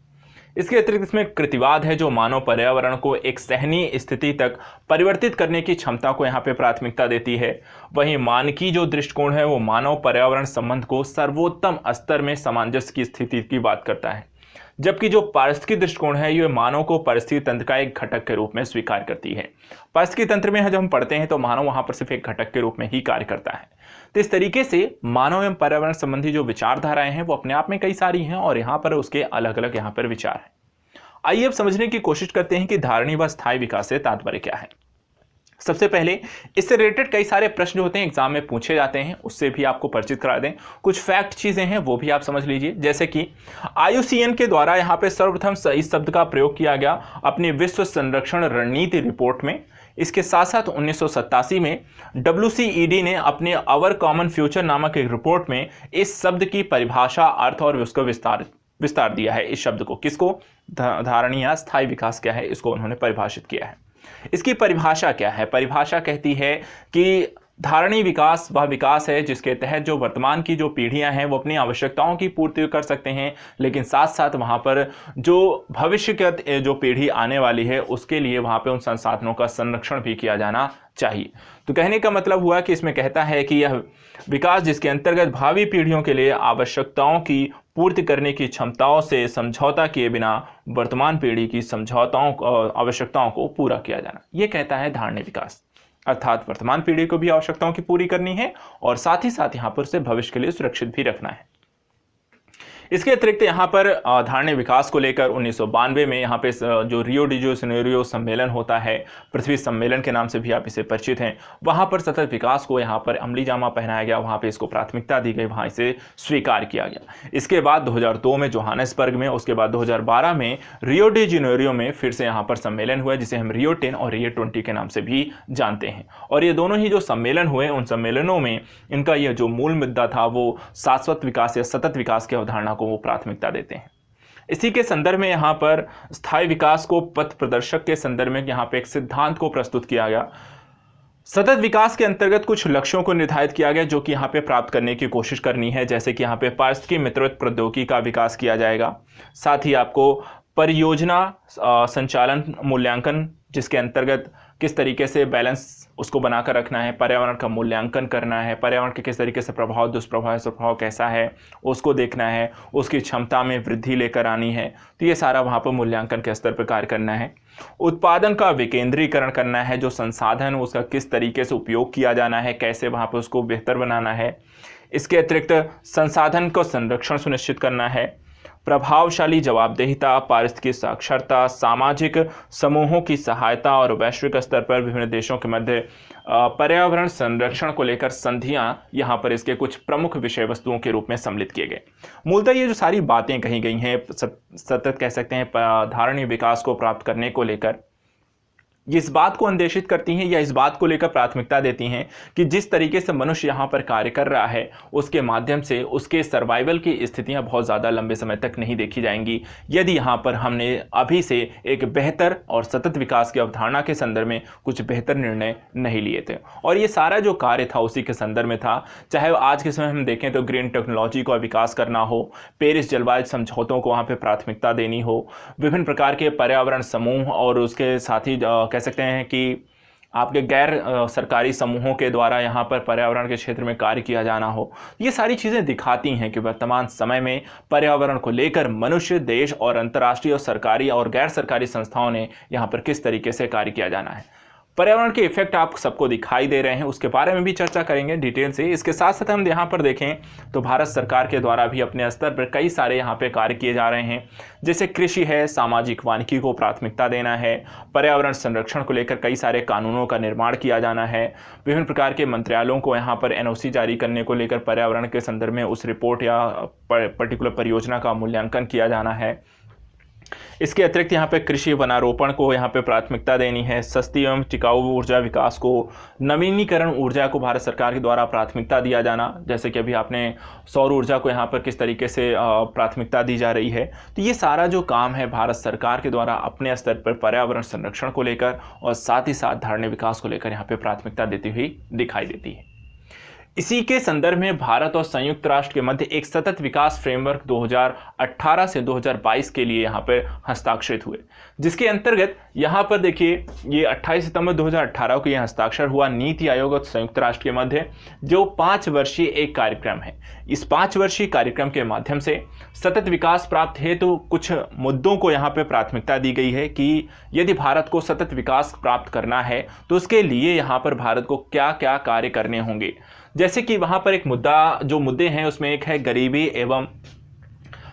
इसके अतिरिक्त इसमें कृतिवाद है, जो मानव पर्यावरण को एक सहनीय स्थिति तक परिवर्तित करने की क्षमता को यहाँ पे प्राथमिकता देती है। वहीं मानकी जो दृष्टिकोण है वो मानव पर्यावरण संबंध को सर्वोत्तम स्तर में सामंजस्य की स्थिति की बात करता है, जबकि जो पारिस्थितिकी दृष्टिकोण है ये मानव को परिस्थिति तंत्र का एक घटक के रूप में स्वीकार करती है। पारिस्थितिकी तंत्र में जब हम पढ़ते हैं तो मानव वहां पर सिर्फ एक घटक के रूप में ही कार्य करता है। तो इस तरीके से मानव एवं पर्यावरण संबंधी जो विचारधाराएं हैं वो अपने आप में कई सारी हैं और यहाँ पर उसके अलग अलग यहाँ पर विचार हैं। आइए अब समझने की कोशिश करते हैं कि धारणीय व स्थायी विकास से तात्पर्य क्या है। सबसे पहले इससे रिलेटेड कई सारे प्रश्न होते हैं, एग्जाम में पूछे जाते हैं, उससे भी आपको परिचित करा दें। कुछ फैक्ट चीजें हैं वो भी आप समझ लीजिए, जैसे कि IUCN के द्वारा यहाँ पे सर्वप्रथम इस शब्द का प्रयोग किया गया अपनी विश्व संरक्षण रणनीति रिपोर्ट में। इसके साथ साथ 1987 में WCED ने अपने अवर कॉमन फ्यूचर नामक एक रिपोर्ट में इस शब्द की परिभाषा, अर्थ और उसका विस्तार दिया है। इस शब्द को, किसको, धारणीय या स्थायी विकास क्या है, इसको उन्होंने परिभाषित किया है। इसकी परिभाषा क्या है? परिभाषा कहती है कि धारणीय विकास वह विकास है जिसके तहत जो वर्तमान की जो पीढ़ियां हैं वो अपनी आवश्यकताओं की पूर्ति कर सकते हैं, लेकिन साथ साथ वहां पर जो भविष्य की जो पीढ़ी आने वाली है उसके लिए वहां पे उन संसाधनों का संरक्षण भी किया जाना चाहिए। तो कहने का मतलब हुआ कि इसमें कहता है कि यह विकास जिसके अंतर्गत भावी पीढ़ियों के लिए आवश्यकताओं की पूर्ति करने की क्षमताओं से समझौता किए बिना वर्तमान पीढ़ी की आवश्यकताओं को पूरा किया जाना, यह कहता है धारणीय विकास। अर्थात वर्तमान पीढ़ी को भी आवश्यकताओं की पूरी करनी है और साथ ही साथ यहाँ पर उसे भविष्य के लिए सुरक्षित भी रखना है। इसके अतिरिक्त यहाँ पर धारणीय विकास को लेकर 1992 में यहाँ पे जो रियो डी जेनेरियो सम्मेलन होता है, पृथ्वी सम्मेलन के नाम से भी आप इसे परिचित हैं, वहाँ पर सतत विकास को यहाँ पर अमली जामा पहनाया गया, वहाँ पे इसको प्राथमिकता दी गई, वहाँ इसे स्वीकार किया गया। इसके बाद 2002 में जोहानिसबर्ग में, उसके बाद 2012 में रियो डी जेनेरियो में फिर से यहाँ पर सम्मेलन हुआ जिसे हम रियो 10 और रियो 20 के नाम से भी जानते हैं। और ये दोनों ही जो सम्मेलन हुए उन सम्मेलनों में इनका यह जो मूल मुद्दा था वो शाश्वत विकास या सतत विकास की अवधारणा को वो प्राथमिकता देते हैं। इसी के संदर्भ में यहाँ पर स्थायी विकास को पथ प्रदर्शक के संदर्भ में यहाँ पे एक सिद्धांत को प्रस्तुत किया गया। सतत विकास के अंतर्गत कुछ लक्ष्यों को निर्धारित किया गया जो कि यहाँ पे प्राप्त करने की कोशिश करनी है, जैसे कि यहाँ पे पारिस्थितिकी मित्रवत प्रौद्योगिकी का विकास किया जाएगा। साथ ही आपको परियोजना संचालन मूल्यांकन, जिसके अंतर्गत किस तरीके से बैलेंस उसको बनाकर रखना है, पर्यावरण का मूल्यांकन करना है, पर्यावरण के किस तरीके से प्रभाव, दुष्प्रभाव, सुप्रभाव कैसा है उसको देखना है, उसकी क्षमता में वृद्धि लेकर आनी है। तो ये सारा वहाँ पर मूल्यांकन के स्तर पर कार्य करना है। उत्पादन का विकेंद्रीकरण करना है, जो संसाधन उसका किस तरीके से उपयोग किया जाना है, कैसे वहाँ पर उसको बेहतर बनाना है। इसके अतिरिक्त संसाधन को संरक्षण सुनिश्चित करना है। प्रभावशाली जवाबदेहिता, पारिस्थितिकी साक्षरता, सामाजिक समूहों की सहायता और वैश्विक स्तर पर विभिन्न देशों के मध्य पर्यावरण संरक्षण को लेकर संधियां यहाँ पर इसके कुछ प्रमुख विषय वस्तुओं के रूप में सम्मिलित किए गए। मूलतः ये जो सारी बातें कही गई हैं सतत कह सकते हैं धारणीय विकास को प्राप्त करने को लेकर, ये इस बात को अंदेशित करती हैं या इस बात को लेकर प्राथमिकता देती हैं कि जिस तरीके से मनुष्य यहाँ पर कार्य कर रहा है उसके माध्यम से उसके सर्वाइवल की स्थितियाँ बहुत ज़्यादा लंबे समय तक नहीं देखी जाएंगी यदि यहाँ पर हमने अभी से एक बेहतर और सतत विकास की अवधारणा के संदर्भ में कुछ बेहतर निर्णय नहीं लिए थे। और ये सारा जो कार्य था उसी के संदर्भ में था, चाहे आज के समय हम देखें तो ग्रीन टेक्नोलॉजी का विकास करना हो, पेरिस जलवायु समझौतों को वहाँ पर प्राथमिकता देनी हो, विभिन्न प्रकार के पर्यावरण समूह और उसके साथ ही कह सकते हैं कि आपके गैर सरकारी समूहों के द्वारा यहाँ पर पर्यावरण के क्षेत्र में कार्य किया जाना हो। ये सारी चीज़ें दिखाती हैं कि वर्तमान समय में पर्यावरण को लेकर मनुष्य, देश और अंतर्राष्ट्रीय और सरकारी और गैर सरकारी संस्थाओं ने यहाँ पर किस तरीके से कार्य किया जाना है। पर्यावरण के इफेक्ट आप सबको दिखाई दे रहे हैं, उसके बारे में भी चर्चा करेंगे डिटेल से। इसके साथ साथ हम यहाँ पर देखें तो भारत सरकार के द्वारा भी अपने स्तर पर कई सारे यहाँ पे कार्य किए जा रहे हैं, जैसे कृषि है, सामाजिक वानिकी को प्राथमिकता देना है, पर्यावरण संरक्षण को लेकर कई सारे कानूनों का निर्माण किया जाना है, विभिन्न प्रकार के मंत्रालयों को यहाँ पर एनओसी जारी करने को लेकर पर्यावरण के संदर्भ में उस रिपोर्ट या पर्टिकुलर परियोजना का मूल्यांकन किया जाना है। इसके अतिरिक्त यहाँ पे कृषि वनारोपण को यहाँ पे प्राथमिकता देनी है, सस्ती एवं टिकाऊ ऊर्जा विकास को, नवीनीकरण ऊर्जा को भारत सरकार के द्वारा प्राथमिकता दिया जाना, जैसे कि अभी आपने सौर ऊर्जा को यहाँ पर किस तरीके से प्राथमिकता दी जा रही है। तो ये सारा जो काम है भारत सरकार के द्वारा अपने स्तर पर पर्यावरण संरक्षण को लेकर और साथ ही साथ धारणीय विकास को लेकर यहाँ पर प्राथमिकता देती हुई दिखाई देती है। इसी के संदर्भ में भारत और संयुक्त राष्ट्र के मध्य एक सतत विकास फ्रेमवर्क 2018 से 2022 के लिए यहाँ पर हस्ताक्षरित हुए, जिसके अंतर्गत यहाँ पर देखिए ये 28 सितंबर 2018 को ये हस्ताक्षर हुआ नीति आयोग और संयुक्त राष्ट्र के मध्य, जो 5 वर्षीय एक कार्यक्रम है। इस 5 वर्षीय कार्यक्रम के माध्यम से सतत विकास प्राप्त हेतु कुछ मुद्दों को यहाँ पर प्राथमिकता दी गई है कि यदि भारत को सतत विकास प्राप्त करना है तो उसके लिए यहाँ पर भारत को क्या क्या कार्य करने होंगे। जैसे कि वहाँ पर एक मुद्दे हैं उसमें एक है गरीबी एवं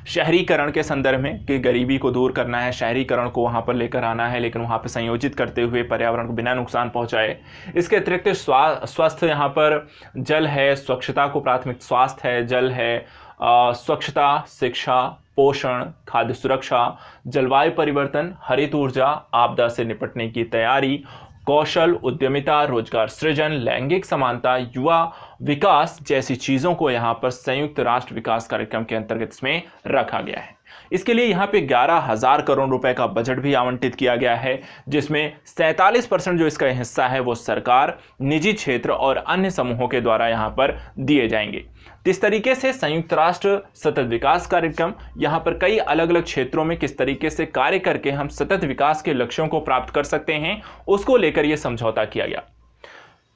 शहरीकरण के संदर्भ में, कि गरीबी को दूर करना है, शहरीकरण को वहाँ पर लेकर आना है, लेकिन वहाँ पर संयोजित करते हुए पर्यावरण को बिना नुकसान पहुँचाए। इसके अतिरिक्त स्वस्थ यहाँ पर जल है, स्वच्छता को प्राथमिक, स्वास्थ्य है, जल है, स्वच्छता, शिक्षा, पोषण, खाद्य सुरक्षा, जलवायु परिवर्तन, हरित ऊर्जा, आपदा से निपटने की तैयारी, कौशल, उद्यमिता, रोजगार सृजन, लैंगिक समानता, युवा विकास जैसी चीज़ों को यहाँ पर संयुक्त राष्ट्र विकास कार्यक्रम के अंतर्गत इसमें रखा गया है। इसके लिए यहाँ पे 11,000 करोड़ रुपए का बजट भी आवंटित किया गया है, जिसमें 47% जो इसका हिस्सा है वो सरकार, निजी क्षेत्र और अन्य समूहों के द्वारा यहाँ पर दिए जाएंगे। इस तरीके से संयुक्त राष्ट्र सतत विकास कार्यक्रम यहाँ पर कई अलग अलग क्षेत्रों में किस तरीके से कार्य करके हम सतत विकास के लक्ष्यों को प्राप्त कर सकते हैं, उसको लेकर यह समझौता किया गया।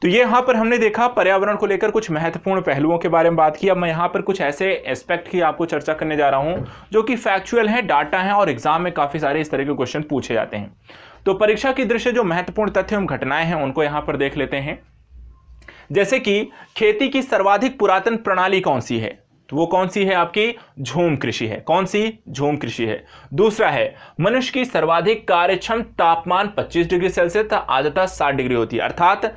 तो ये यहाँ पर हमने देखा पर्यावरण को लेकर कुछ महत्वपूर्ण पहलुओं के बारे में बात की। अब मैं यहाँ पर कुछ ऐसे एस्पेक्ट की आपको चर्चा करने जा रहा हूँ जो कि फैक्चुअल है, डाटा है और एग्जाम में काफ़ी सारे इस तरह के क्वेश्चन पूछे जाते हैं। तो परीक्षा की दृष्टि जो महत्वपूर्ण तथ्य एवं घटनाएं हैं उनको यहाँ पर देख लेते हैं। जैसे कि खेती की सर्वाधिक पुरातन प्रणाली कौन सी है, तो वो कौन सी है आपकी झूम कृषि है। कौन सी? झूम कृषि है। दूसरा है मनुष्य की सर्वाधिक कार्यक्षम तापमान 25 डिग्री सेल्सियस तथा आर्द्रता 60 डिग्री होती है, अर्थात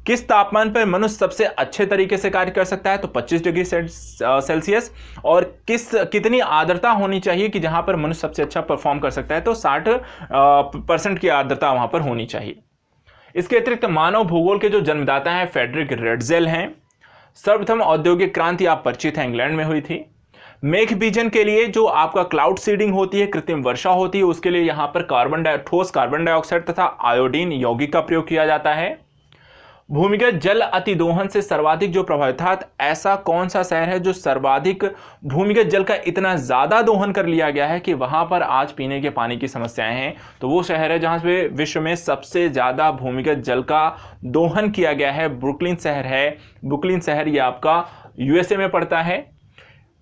किस तापमान पर मनुष्य सबसे अच्छे तरीके से कार्य कर सकता है, तो 25 डिग्री सेल्सियस। और कितनी आर्द्रता होनी चाहिए कि जहां पर मनुष्य सबसे अच्छा परफॉर्म कर सकता है, तो 60% की आर्द्रता वहां पर होनी चाहिए। इसके अतिरिक्त मानव भूगोल के जो जन्मदाता हैं फ्रेडरिक रेडजेल हैं। सर्वप्रथम औद्योगिक क्रांति आप परिचित हैं, इंग्लैंड में हुई थी। मेघ बीजन के लिए जो आपका क्लाउड सीडिंग होती है, कृत्रिम वर्षा होती है, उसके लिए यहां पर ठोस कार्बन डाइऑक्साइड तथा आयोडीन यौगिक का प्रयोग किया जाता है। भूमिगत जल अतिदोहन से सर्वाधिक जो प्रभावित था, ऐसा कौन सा शहर है जो सर्वाधिक भूमिगत जल का इतना ज्यादा दोहन कर लिया गया है कि वहां पर आज पीने के पानी की समस्याएं हैं, तो वो शहर है जहां पे विश्व में सबसे ज्यादा भूमिगत जल का दोहन किया गया है, ब्रुकलिन शहर है। ब्रुकलिन शहर ये आपका यूएसए में पड़ता है।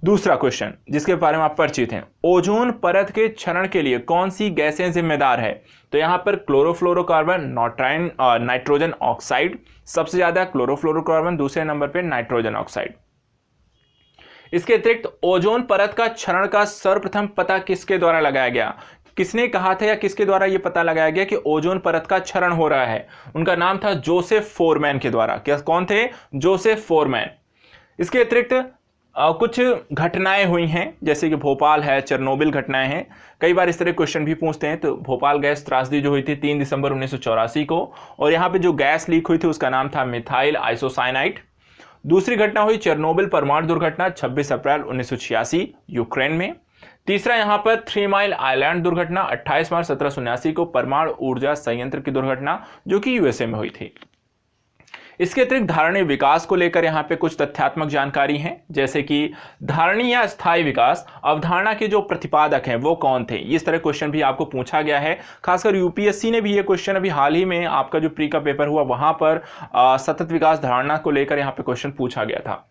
दूसरा क्वेश्चन जिसके बारे में आप परिचित हैं, ओजोन परत के क्षरण के लिए कौन सी गैसें जिम्मेदार है, तो यहां पर क्लोरोफ्लोरोकार्बन, नाइट्रोजन ऑक्साइड, सबसे ज्यादा क्लोरोफ्लोरोकार्बन, दूसरे नंबर पे नाइट्रोजन ऑक्साइड। इसके अतिरिक्त ओजोन परत का क्षरण का सर्वप्रथम पता किसके द्वारा लगाया गया, किसने कहा था या किसके द्वारा यह पता लगाया गया कि ओजोन परत का क्षरण हो रहा है, उनका नाम था जोसेफ फोरमैन के द्वारा। क्या कौन थे? Joseph foreman. इसके अतिरिक्त कुछ घटनाएं हुई हैं, जैसे कि भोपाल है, चेरनोबिल घटनाएं हैं, कई बार इस तरह क्वेश्चन भी पूछते हैं। तो भोपाल गैस त्रासदी जो हुई थी 3 दिसंबर 1984 को, और यहाँ पे जो गैस लीक हुई थी उसका नाम था मिथाइल आइसोसाइनाइड। दूसरी घटना हुई चेरनोबिल परमाणु दुर्घटना 26 अप्रैल 1986 यूक्रेन में। तीसरा यहाँ पर 3 माइल आइलैंड दुर्घटना 28 मार्च 1779 को, परमाणु ऊर्जा संयंत्र की दुर्घटना जो कि यूएसए में हुई थी। इसके अतिरिक्त धारणीय विकास को लेकर यहाँ पे कुछ तथ्यात्मक जानकारी है, जैसे कि धारणीय या स्थायी विकास अवधारणा के जो प्रतिपादक हैं वो कौन थे, इस तरह क्वेश्चन भी आपको पूछा गया है। खासकर यूपीएससी ने भी ये क्वेश्चन अभी हाल ही में आपका जो प्री का पेपर हुआ वहां पर सतत विकास धारणा को लेकर यहाँ पे क्वेश्चन पूछा गया था।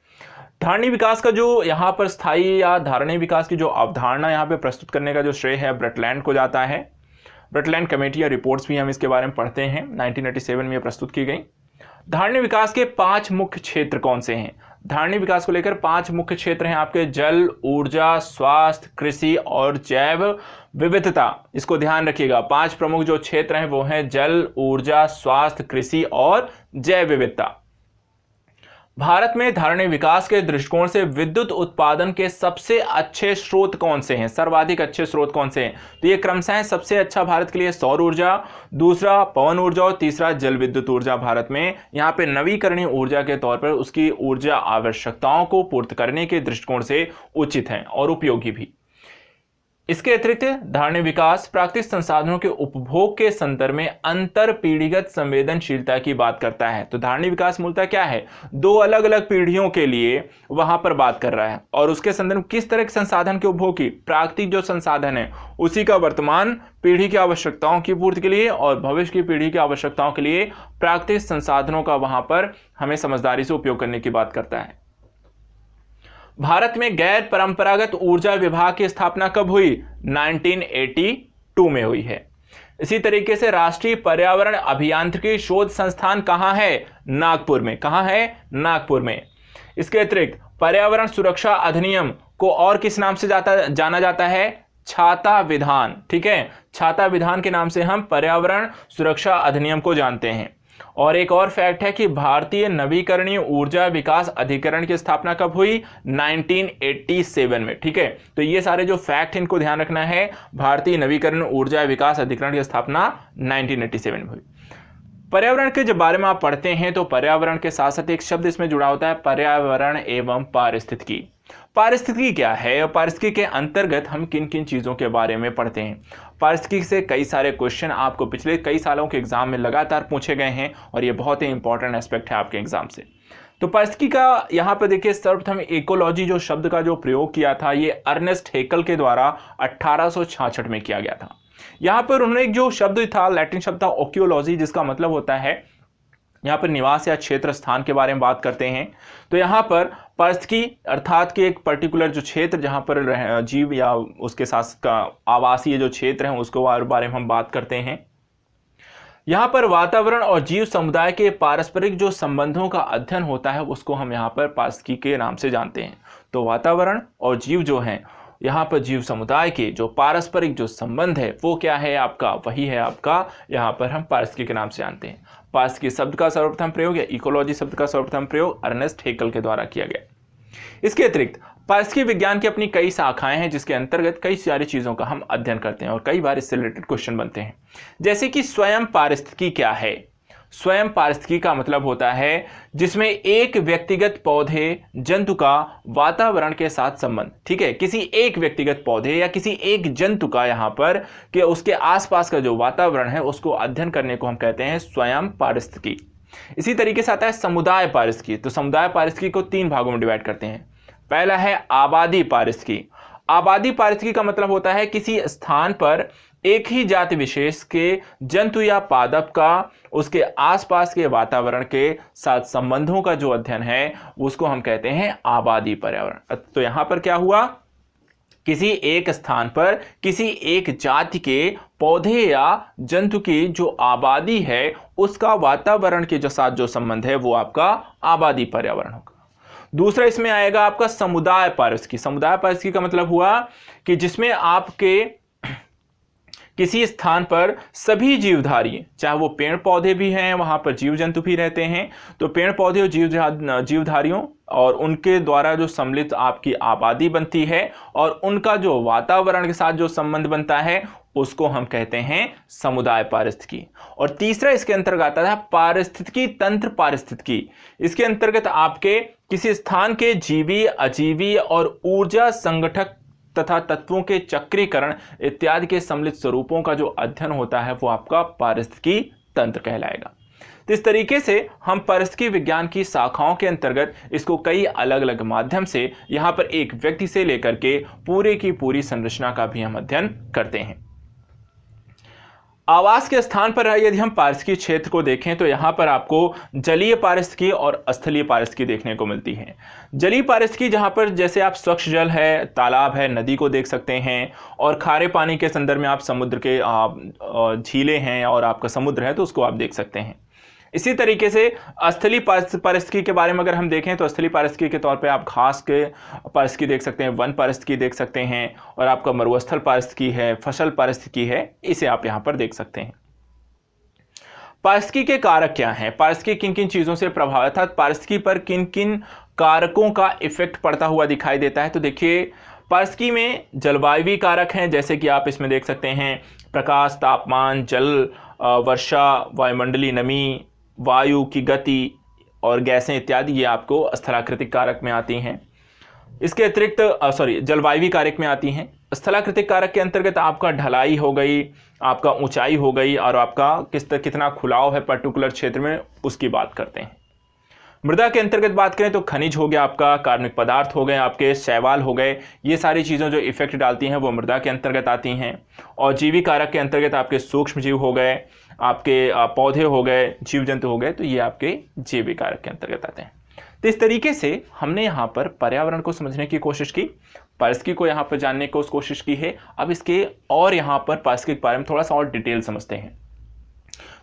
धारणीय विकास का जो यहाँ पर स्थायी या धारणीय विकास की जो अवधारणा यहाँ पे प्रस्तुत करने का जो श्रेय है ब्रटलैंड को जाता है। ब्रटलैंड कमेटी या रिपोर्ट्स भी हम इसके बारे में पढ़ते हैं। 1987 में ये प्रस्तुत की गई। धारणीय विकास के 5 मुख्य क्षेत्र कौन से हैं? धारणीय विकास को लेकर 5 मुख्य क्षेत्र हैं आपके: जल, ऊर्जा, स्वास्थ्य, कृषि और जैव विविधता। इसको ध्यान रखिएगा, 5 प्रमुख जो क्षेत्र हैं वो हैं जल, ऊर्जा, स्वास्थ्य, कृषि और जैव विविधता। भारत में धारणीय विकास के दृष्टिकोण से विद्युत उत्पादन के सबसे अच्छे स्रोत कौन से हैं? सर्वाधिक अच्छे स्रोत कौन से हैं? तो ये क्रमशः सबसे अच्छा भारत के लिए सौर ऊर्जा, दूसरा पवन ऊर्जा और तीसरा जल विद्युत ऊर्जा। भारत में यहाँ पे नवीकरणीय ऊर्जा के तौर पर उसकी ऊर्जा आवश्यकताओं को पूर्ति करने के दृष्टिकोण से उचित है और उपयोगी भी। इसके अतिरिक्त धारणीय विकास प्राकृतिक संसाधनों के उपभोग के संदर्भ में अंतर पीढ़ीगत संवेदनशीलता की बात करता है। तो धारणीय विकास मूलतः क्या है? 2 अलग अलग पीढ़ियों के लिए वहां पर बात कर रहा है और उसके संदर्भ में किस तरह के संसाधन के उपभोग की, प्राकृतिक जो संसाधन है उसी का वर्तमान पीढ़ी की आवश्यकताओं की पूर्ति के लिए और भविष्य की पीढ़ी की आवश्यकताओं के लिए प्राकृतिक संसाधनों का वहां पर हमें समझदारी से उपयोग करने की बात करता है। भारत में गैर परंपरागत ऊर्जा विभाग की स्थापना कब हुई? 1982 में हुई है। इसी तरीके से राष्ट्रीय पर्यावरण अभियांत्रिकी शोध संस्थान कहां है? नागपुर में। कहां है? नागपुर में। इसके अतिरिक्त पर्यावरण सुरक्षा अधिनियम को और किस नाम से जाना जाता है? छाता विधान। ठीक है, छाता विधान के नाम से हम पर्यावरण सुरक्षा अधिनियम को जानते हैं। और एक और फैक्ट है कि भारतीय नवीकरणीय ऊर्जा विकास अधिकरण की स्थापना कब हुई? 1987 में। ठीक है, तो ये सारे जो फैक्ट इनको ध्यान रखना है। भारतीय नवीकरणीय ऊर्जा विकास अधिकरण की स्थापना 1987 में हुई। पर्यावरण के जब बारे में आप पढ़ते हैं तो पर्यावरण के साथ साथ एक शब्द इसमें जुड़ा होता है, पर्यावरण एवं पारिस्थितिकी। पारिस्थितिकी क्या है और पारिस्थितिकी के अंतर्गत हम किन किन चीज़ों के बारे में पढ़ते हैं? पारिस्थितिकी से कई सारे क्वेश्चन आपको पिछले कई सालों के एग्जाम में लगातार पूछे गए हैं और ये बहुत ही इंपॉर्टेंट एस्पेक्ट है आपके एग्जाम से। तो पारिस्थितिकी का यहाँ पर देखिए, सर्वप्रथम इकोलॉजी जो शब्द का जो प्रयोग किया था ये अर्नेस्ट हेकल के द्वारा 1866 में किया गया था। यहाँ पर उन्होंने एक जो शब्द था, लैटिन शब्द था ओक्योलॉजी, जिसका मतलब होता है यहाँ पर निवास या क्षेत्र स्थान के बारे में बात करते हैं। तो यहाँ पर पारिस्थितिकी अर्थात कि एक पर्टिकुलर जो क्षेत्र जहाँ पर जीव या उसके साथ का आवासीय जो क्षेत्र है उसको बारे में हम बात करते हैं। यहाँ पर वातावरण और जीव समुदाय के पारस्परिक जो संबंधों का अध्ययन होता है उसको हम यहाँ पर पारिस्थितिकी के नाम से जानते हैं। तो वातावरण और जीव जो हैं, यहाँ पर जीव समुदाय के जो पारस्परिक जो संबंध है वो क्या है आपका? वही है आपका, यहाँ पर हम पारिस्थितिकी के नाम से जानते हैं। पारिस्थितिकी शब्द का सर्वप्रथम प्रयोग या इकोलॉजी शब्द का सर्वप्रथम प्रयोग अर्नेस्ट हेकल के द्वारा किया गया। इसके अतिरिक्त पारिस्थितिकी विज्ञान की अपनी कई शाखाएं हैं जिसके अंतर्गत कई सारी चीज़ों का हम अध्ययन करते हैं और कई बार इससे रिलेटेड क्वेश्चन बनते हैं। जैसे कि स्वयं पारिस्थितिकी क्या है? स्वयं पारिस्थितिकी का मतलब होता है जिसमें एक व्यक्तिगत पौधे जंतु का वातावरण के साथ संबंध। ठीक है, किसी एक व्यक्तिगत पौधे या किसी एक जंतु का यहाँ पर कि उसके आसपास का जो वातावरण है उसको अध्ययन करने को हम कहते हैं स्वयं पारिस्थितिकी। इसी तरीके से आता है समुदाय पारिस्थितिकी। तो समुदाय पारिस्थितिकी को 3 भागों में डिवाइड करते हैं। पहला है आबादी पारिस्थितिकी। आबादी पारिस्थितिकी का मतलब होता है किसी स्थान पर एक ही जाति विशेष के जंतु या पादप का उसके आसपास के वातावरण के साथ संबंधों का जो अध्ययन है उसको हम कहते हैं आबादी पर्यावरण। तो यहां पर क्या हुआ? किसी एक स्थान पर किसी एक जाति के पौधे या जंतु की जो आबादी है उसका वातावरण के साथ जो संबंध है वो आपका आबादी पर्यावरण होगा। दूसरा इसमें आएगा आपका समुदाय पारिस्थितिकी। समुदाय पारिस्थितिकी का मतलब हुआ कि जिसमें आपके किसी स्थान पर सभी जीवधारी, चाहे वो पेड़ पौधे भी हैं, वहां पर जीव जंतु भी रहते हैं, तो पेड़ पौधे और जीवधारियों और उनके द्वारा जो सम्मिलित आपकी आबादी बनती है और उनका जो वातावरण के साथ जो संबंध बनता है उसको हम कहते हैं समुदाय पारिस्थितिकी। और तीसरा इसके अंतर्गत आता है पारिस्थितिकी तंत्र पारिस्थितिकी। इसके अंतर्गत आपके किसी स्थान के जीवी, अजीवी और ऊर्जा संगठक तथा तत्वों के चक्रीकरण इत्यादि के सम्मिलित स्वरूपों का जो अध्ययन होता है वो आपका पारिस्थितिकी तंत्र कहलाएगा। तो इस तरीके से हम पारिस्थितिकी विज्ञान की शाखाओं के अंतर्गत इसको कई अलग अलग माध्यम से यहाँ पर एक व्यक्ति से लेकर के पूरे की पूरी संरचना का भी हम अध्ययन करते हैं। आवास के स्थान पर यदि हम पारिस्थितिक क्षेत्र को देखें तो यहाँ पर आपको जलीय पारिस्थितिकी और स्थलीय पारिस्थितिकी देखने को मिलती है। जलीय पारिस्थितिकी जहाँ पर जैसे आप स्वच्छ जल है, तालाब है, नदी को देख सकते हैं, और खारे पानी के संदर्भ में आप समुद्र के झीलें हैं और आपका समुद्र है तो उसको आप देख सकते हैं। इसी तरीके से स्थलीय पारिस्थितिकी के बारे में अगर हम देखें तो स्थलीय पारिस्थितिकी के तौर पे आप घास के पारिस्थितिकी देख सकते हैं, वन पारिस्थितिकी देख सकते हैं, और आपका मरुस्थल पारिस्थितिकी है, फसल पारिस्थितिकी है, इसे आप यहाँ पर देख सकते हैं। पारिस्थितिकी के कारक क्या हैं? पारिस्थितिकी किन किन चीज़ों से प्रभावित है, पारिस्थितिकी पर किन किन कारकों का इफेक्ट पड़ता हुआ दिखाई देता है? तो देखिए, पारिस्थितिकी में जलवायु कारक हैं, जैसे कि आप इसमें देख सकते हैं प्रकाश, तापमान, जल, वर्षा, वायुमंडलीय नमी, वायु की गति और गैसें इत्यादि, ये आपको स्थलाकृतिक कारक में आती हैं। इसके अतिरिक्त जलवायु कारक में आती हैं। स्थलाकृतिक कारक के अंतर्गत आपका ढलाई हो गई, आपका ऊंचाई हो गई, और आपका कितना खुलाव है पर्टिकुलर क्षेत्र में, उसकी बात करते हैं। मृदा के अंतर्गत बात करें तो खनिज हो गया, आपका कार्बनिक पदार्थ हो गए, आपके शैवाल हो गए, ये सारी चीज़ें जो इफेक्ट डालती हैं वो मृदा के अंतर्गत आती हैं। और जीवी कारक के अंतर्गत आपके सूक्ष्म जीव हो गए, आपके पौधे हो गए, जीव जंतु हो गए, तो ये आपके जीवी कारक के अंतर्गत आते हैं। तो इस तरीके से हमने यहाँ पर पर्यावरण को समझने की कोशिश की, पारिस्थितिकी को यहाँ पर जानने की कोशिश की है। अब इसके और यहाँ पर पारिस्थितिकी के बारे में थोड़ा सा और डिटेल समझते हैं।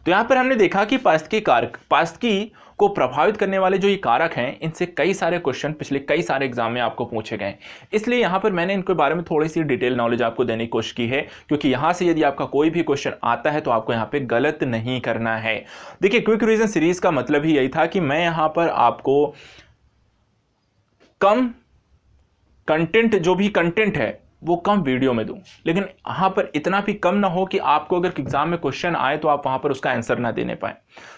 तो यहाँ पर हमने देखा कि पारिस्थितिकी को प्रभावित करने वाले जो ये कारक हैं, इनसे कई सारे क्वेश्चन पिछले कई सारे एग्जाम में आपको पूछे गए, इसलिए यहाँ पर मैंने इनके बारे में थोड़ी सी डिटेल नॉलेज आपको देने की कोशिश की है, क्योंकि यहाँ से यदि आपका कोई भी क्वेश्चन आता है तो आपको यहाँ पे गलत नहीं करना है। देखिए, क्विक रिवीजन सीरीज का मतलब ही यही था कि मैं यहाँ पर आपको कम कंटेंट, जो भी कंटेंट है वो कम वीडियो में दूं, लेकिन यहाँ पर इतना भी कम ना हो कि आपको अगर एग्जाम में क्वेश्चन आए तो आप वहाँ पर उसका आंसर ना देने पाए।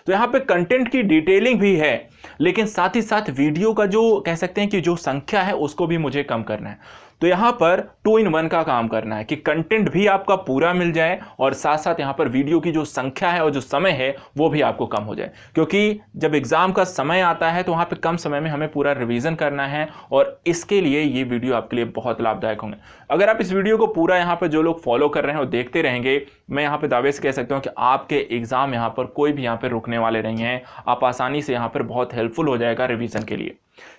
तो यहाँ पे कंटेंट की डिटेलिंग भी है, लेकिन साथ ही साथ वीडियो का जो कह सकते हैं कि जो संख्या है उसको भी मुझे कम करना है। तो यहाँ पर 2 in 1 का काम करना है कि कंटेंट भी आपका पूरा मिल जाए और साथ साथ यहाँ पर वीडियो की जो संख्या है और जो समय है वो भी आपको कम हो जाए, क्योंकि जब एग्जाम का समय आता है तो वहाँ पे कम समय में हमें पूरा रिवीजन करना है, और इसके लिए ये वीडियो आपके लिए बहुत लाभदायक होंगे। अगर आप इस वीडियो को पूरा यहाँ पर जो लोग फॉलो कर रहे हैं और देखते रहेंगे, मैं यहाँ पे दावे से कह सकता हूँ कि आपके एग्जाम यहाँ पर कोई भी यहाँ पर रुकने वाले नहीं हैं। आप आसानी से यहाँ पर बहुत हेल्पफुल हो जाएगा रिवीजन के लिए।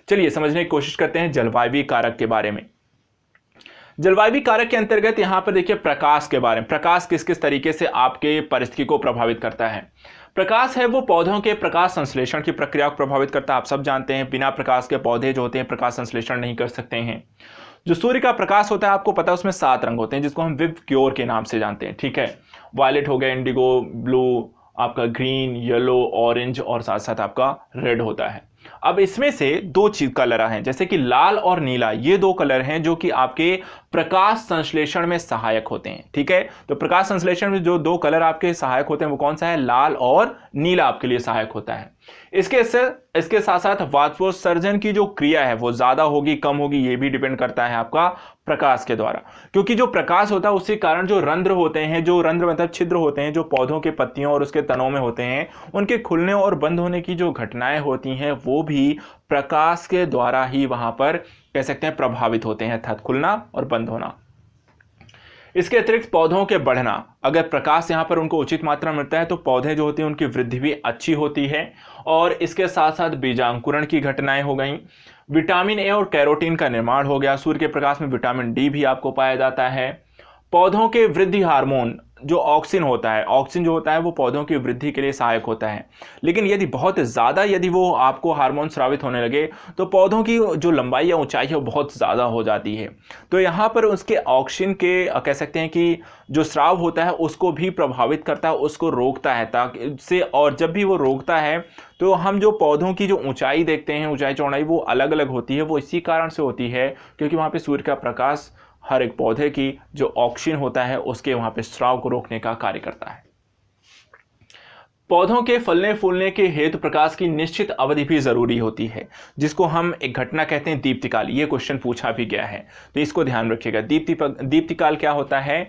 चलिए समझने की कोशिश करते हैं जलवायु कारक के बारे में। जलवायु कारक के अंतर्गत यहाँ पर देखिए प्रकाश के बारे में, प्रकाश किस किस तरीके से आपके परिस्थिति को प्रभावित करता है। प्रकाश है वो पौधों के प्रकाश संश्लेषण की प्रक्रिया को प्रभावित करता है। आप सब जानते हैं बिना प्रकाश के पौधे जो होते हैं प्रकाश संश्लेषण नहीं कर सकते हैं। जो सूर्य का प्रकाश होता है आपको पता है उसमें 7 रंग होते हैं, जिसको हम विबग्योर के नाम से जानते हैं, ठीक है। वायलेट हो गया, इंडिगो, ब्लू, आपका ग्रीन, येलो, ऑरेंज और साथ साथ आपका रेड होता है। अब इसमें से 2 कलर हैं, जैसे कि लाल और नीला, ये 2 कलर हैं जो कि आपके प्रकाश संश्लेषण में सहायक होते हैं, ठीक है। तो प्रकाश संश्लेषण में जो 2 कलर आपके सहायक होते हैं वो कौन सा है? लाल और नीला आपके लिए सहायक होता है। इसके साथ साथ वाष्पोत्सर्जन की जो क्रिया है वो ज्यादा होगी कम होगी, ये भी डिपेंड करता है आपका प्रकाश के द्वारा, क्योंकि जो प्रकाश होता है उसके कारण जो रंध्र होते हैं, जो रंध्र मतलब छिद्र होते हैं जो पौधों के पत्तियों और उसके तनों में होते हैं, उनके खुलने और बंद होने की जो घटनाएं होती हैं वो भी प्रकाश के द्वारा ही वहां पर कह सकते हैं प्रभावित होते हैं, अर्थात खुलना और बंद होना। इसके अतिरिक्त पौधों के बढ़ना, अगर प्रकाश यहाँ पर उनको उचित मात्रा में मिलता है तो पौधे जो होते हैं उनकी वृद्धि भी अच्छी होती है। और इसके साथ साथ बीजांकुरण की घटनाएं हो गई, विटामिन ए और कैरोटीन का निर्माण हो गया, सूर्य के प्रकाश में विटामिन डी भी आपको पाया जाता है। पौधों के वृद्धि हार्मोन जो ऑक्सिन होता है, ऑक्सिन जो होता है वो पौधों की वृद्धि के लिए सहायक होता है, लेकिन यदि बहुत ज़्यादा यदि वो आपको हार्मोन स्रावित होने लगे तो पौधों की जो लंबाई या ऊंचाई है वो बहुत ज़्यादा हो जाती है। तो यहाँ पर उसके ऑक्सिन के कह सकते हैं कि जो स्राव होता है उसको भी प्रभावित करता है, उसको रोकता है, ताकि से और जब भी वो रोकता है तो हम जो पौधों की जो ऊंचाई देखते हैं, ऊंचाई चौड़ाई वो अलग अलग होती है। वो इसी कारण से होती है क्योंकि वहाँ पर सूर्य का प्रकाश हर एक पौधे की जो ऑक्सीजन होता है उसके वहां पे स्राव को रोकने का कार्य करता है। पौधों के फलने फूलने के हेतु प्रकाश की निश्चित अवधि भी जरूरी होती है, जिसको हम एक घटना कहते हैं दीप्तिकाल। ये क्वेश्चन पूछा भी गया है तो इसको ध्यान रखिएगा। दीप्तिकाल क्या होता है?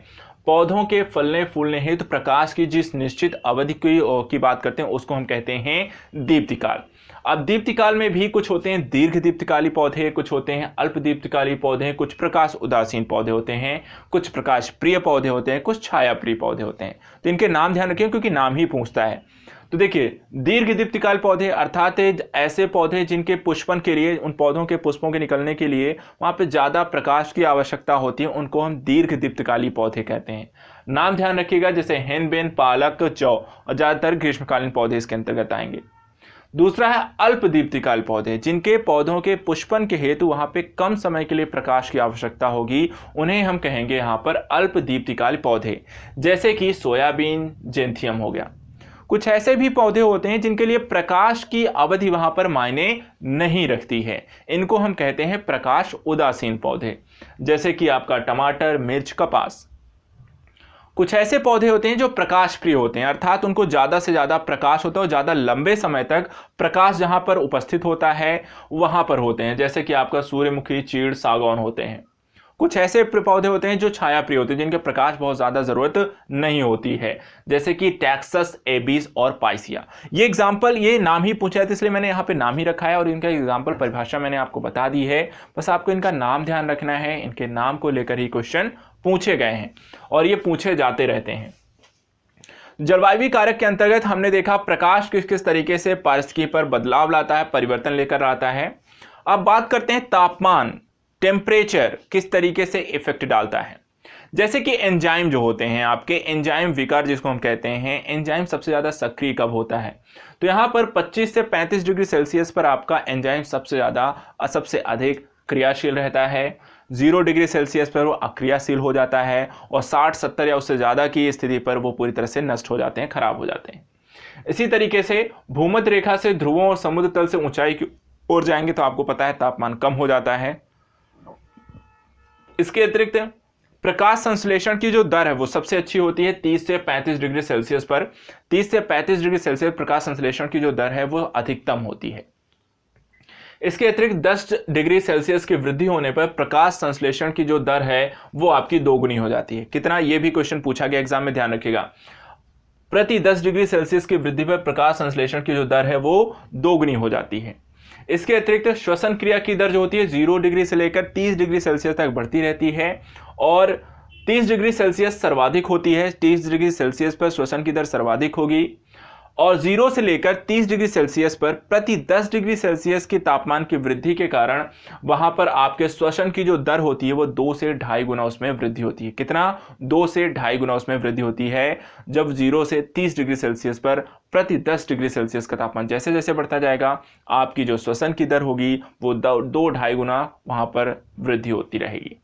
पौधों के फलने फूलने हेतु प्रकाश की जिस निश्चित अवधि की बात करते हैं उसको हम कहते हैं दीप्तिकाल। अब दीप्तिकाल में भी कुछ होते हैं दीर्घ दीप्तिकाली पौधे, कुछ होते हैं अल्प दीप्तिकाली पौधे, कुछ प्रकाश उदासीन पौधे होते हैं, कुछ प्रकाश प्रिय पौधे होते हैं, कुछ छाया प्रिय पौधे होते हैं। तो इनके नाम ध्यान रखिए क्योंकि नाम ही पूछता है। तो देखिए, दीर्घ दीप्तिकाल पौधे अर्थात ऐसे पौधे जिनके पुष्पन के लिए, उन पौधों के पुष्पों के निकलने के लिए वहाँ पे ज़्यादा प्रकाश की आवश्यकता होती है, उनको हम दीर्घ दीप्तिकाली पौधे कहते हैं। नाम ध्यान रखिएगा, जैसे हेनबेन, पालक, जौ और ज़्यादातर ग्रीष्मकालीन पौधे इसके अंतर्गत आएंगे। दूसरा है अल्प दीप्तिकाल पौधे, जिनके पौधों के पुष्पन के हेतु वहाँ पे कम समय के लिए प्रकाश की आवश्यकता होगी, उन्हें हम कहेंगे यहाँ पर अल्प दीप्तिकाल पौधे, जैसे कि सोयाबीन, जेंथियम हो गया। कुछ ऐसे भी पौधे होते हैं जिनके लिए प्रकाश की अवधि वहां पर मायने नहीं रखती है, इनको हम कहते हैं प्रकाश उदासीन पौधे, जैसे कि आपका टमाटर, मिर्च, कपास। कुछ ऐसे पौधे होते हैं जो प्रकाश प्रिय होते हैं, अर्थात उनको ज़्यादा से ज़्यादा प्रकाश होता है और ज़्यादा लंबे समय तक प्रकाश जहां पर उपस्थित होता है वहां पर होते हैं, जैसे कि आपका सूर्यमुखी, चीड़, सागौन होते हैं। कुछ ऐसे पौधे होते हैं जो छाया प्रिय होते हैं, जिनके प्रकाश बहुत ज़्यादा ज़रूरत नहीं होती है, जैसे कि टैक्सस, एबिस और पाइसिया। ये एग्जाम्पल, ये नाम ही पूछा है, तो इसलिए मैंने यहाँ पे नाम ही रखा है और इनका एग्जाम्पल परिभाषा मैंने आपको बता दी है। बस आपको इनका नाम ध्यान रखना है, इनके नाम को लेकर ही क्वेश्चन पूछे गए हैं और ये पूछे जाते रहते हैं। जलवायु कारक के अंतर्गत हमने देखा प्रकाश किस किस तरीके से पारिस्थितिकी पर बदलाव लाता है, परिवर्तन लेकर आता है। अब बात करते हैं तापमान, टेम्परेचर किस तरीके से इफेक्ट डालता है। जैसे कि एंजाइम जो होते हैं आपके, एंजाइम विकार जिसको हम कहते हैं, एंजाइम सबसे ज़्यादा सक्रिय कब होता है, तो यहाँ पर 25 से 35 डिग्री सेल्सियस पर आपका एंजाइम सबसे अधिक क्रियाशील रहता है। 0 डिग्री सेल्सियस पर वो अक्रियाशील हो जाता है और 60, 70 या उससे ज़्यादा की स्थिति पर वो पूरी तरह से नष्ट हो जाते हैं, खराब हो जाते हैं। इसी तरीके से भूमध्य रेखा से ध्रुवों और समुद्र तल से ऊंचाई की ओर जाएंगे तो आपको पता है तापमान कम हो जाता है। इसके अतिरिक्त प्रकाश संश्लेषण की जो दर है वो सबसे अच्छी होती है 30 से 35 डिग्री सेल्सियस पर। 30 से 35 डिग्री सेल्सियस प्रकाश संश्लेषण की जो दर है वो अधिकतम होती है। इसके अतिरिक्त 10 डिग्री सेल्सियस की वृद्धि होने पर प्रकाश संश्लेषण की जो दर है वो आपकी दोगुनी हो जाती है। कितना, ये भी क्वेश्चन पूछा गया एग्जाम में, ध्यान रखिएगा। प्रति 10 डिग्री सेल्सियस की वृद्धि पर प्रकाश संश्लेषण की जो दर है वो दोगुनी हो जाती है। इसके अतिरिक्त श्वसन क्रिया की दर जो होती है 0 डिग्री से लेकर 30 डिग्री सेल्सियस तक बढ़ती रहती है और 30 डिग्री सेल्सियस सर्वाधिक होती है। 30 डिग्री सेल्सियस पर श्वसन की दर सर्वाधिक होगी और 0 से लेकर 30 डिग्री सेल्सियस पर प्रति 10 डिग्री सेल्सियस के तापमान की वृद्धि के कारण वहां पर आपके श्वसन की जो दर होती है वो 2 से 2.5 गुना उसमें वृद्धि होती है। कितना, 2 से 2.5 गुना उसमें वृद्धि होती है जब 0 से 30 डिग्री सेल्सियस पर प्रति 10 डिग्री सेल्सियस का तापमान जैसे जैसे बढ़ता जाएगा आपकी जो श्वसन की दर होगी वो 2-2.5 गुना वहां पर वृद्धि होती रहेगी।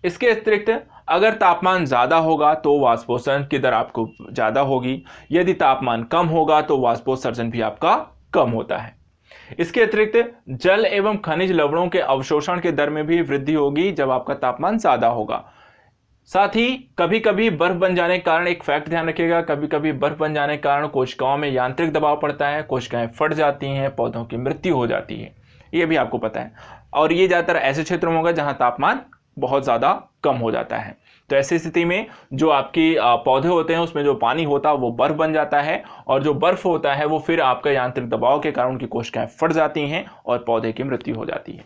इसके अतिरिक्त अगर तापमान ज़्यादा होगा तो वाष्पोत्सर्जन की दर आपको ज़्यादा होगी, यदि तापमान कम होगा तो वाष्पोत्सर्जन भी आपका कम होता है। इसके अतिरिक्त जल एवं खनिज लवणों के अवशोषण के दर में भी वृद्धि होगी जब आपका तापमान ज़्यादा होगा। साथ ही कभी कभी बर्फ बन जाने के कारण, एक फैक्ट ध्यान रखिएगा, कभी कभी बर्फ बन जाने के कारण कोशिकाओं में यांत्रिक दबाव पड़ता है, कोशिकाएं फट जाती हैं, पौधों की मृत्यु हो जाती है, ये भी आपको पता है। और ये ज़्यादातर ऐसे क्षेत्रों में होगा जहाँ तापमान बहुत ज़्यादा कम हो जाता है। तो ऐसी स्थिति में जो आपकी पौधे होते हैं उसमें जो पानी होता है वो बर्फ बन जाता है और जो बर्फ होता है वो फिर आपका यांत्रिक दबाव के कारण उनकी कोशिकाएं फट जाती हैं और पौधे की मृत्यु हो जाती है।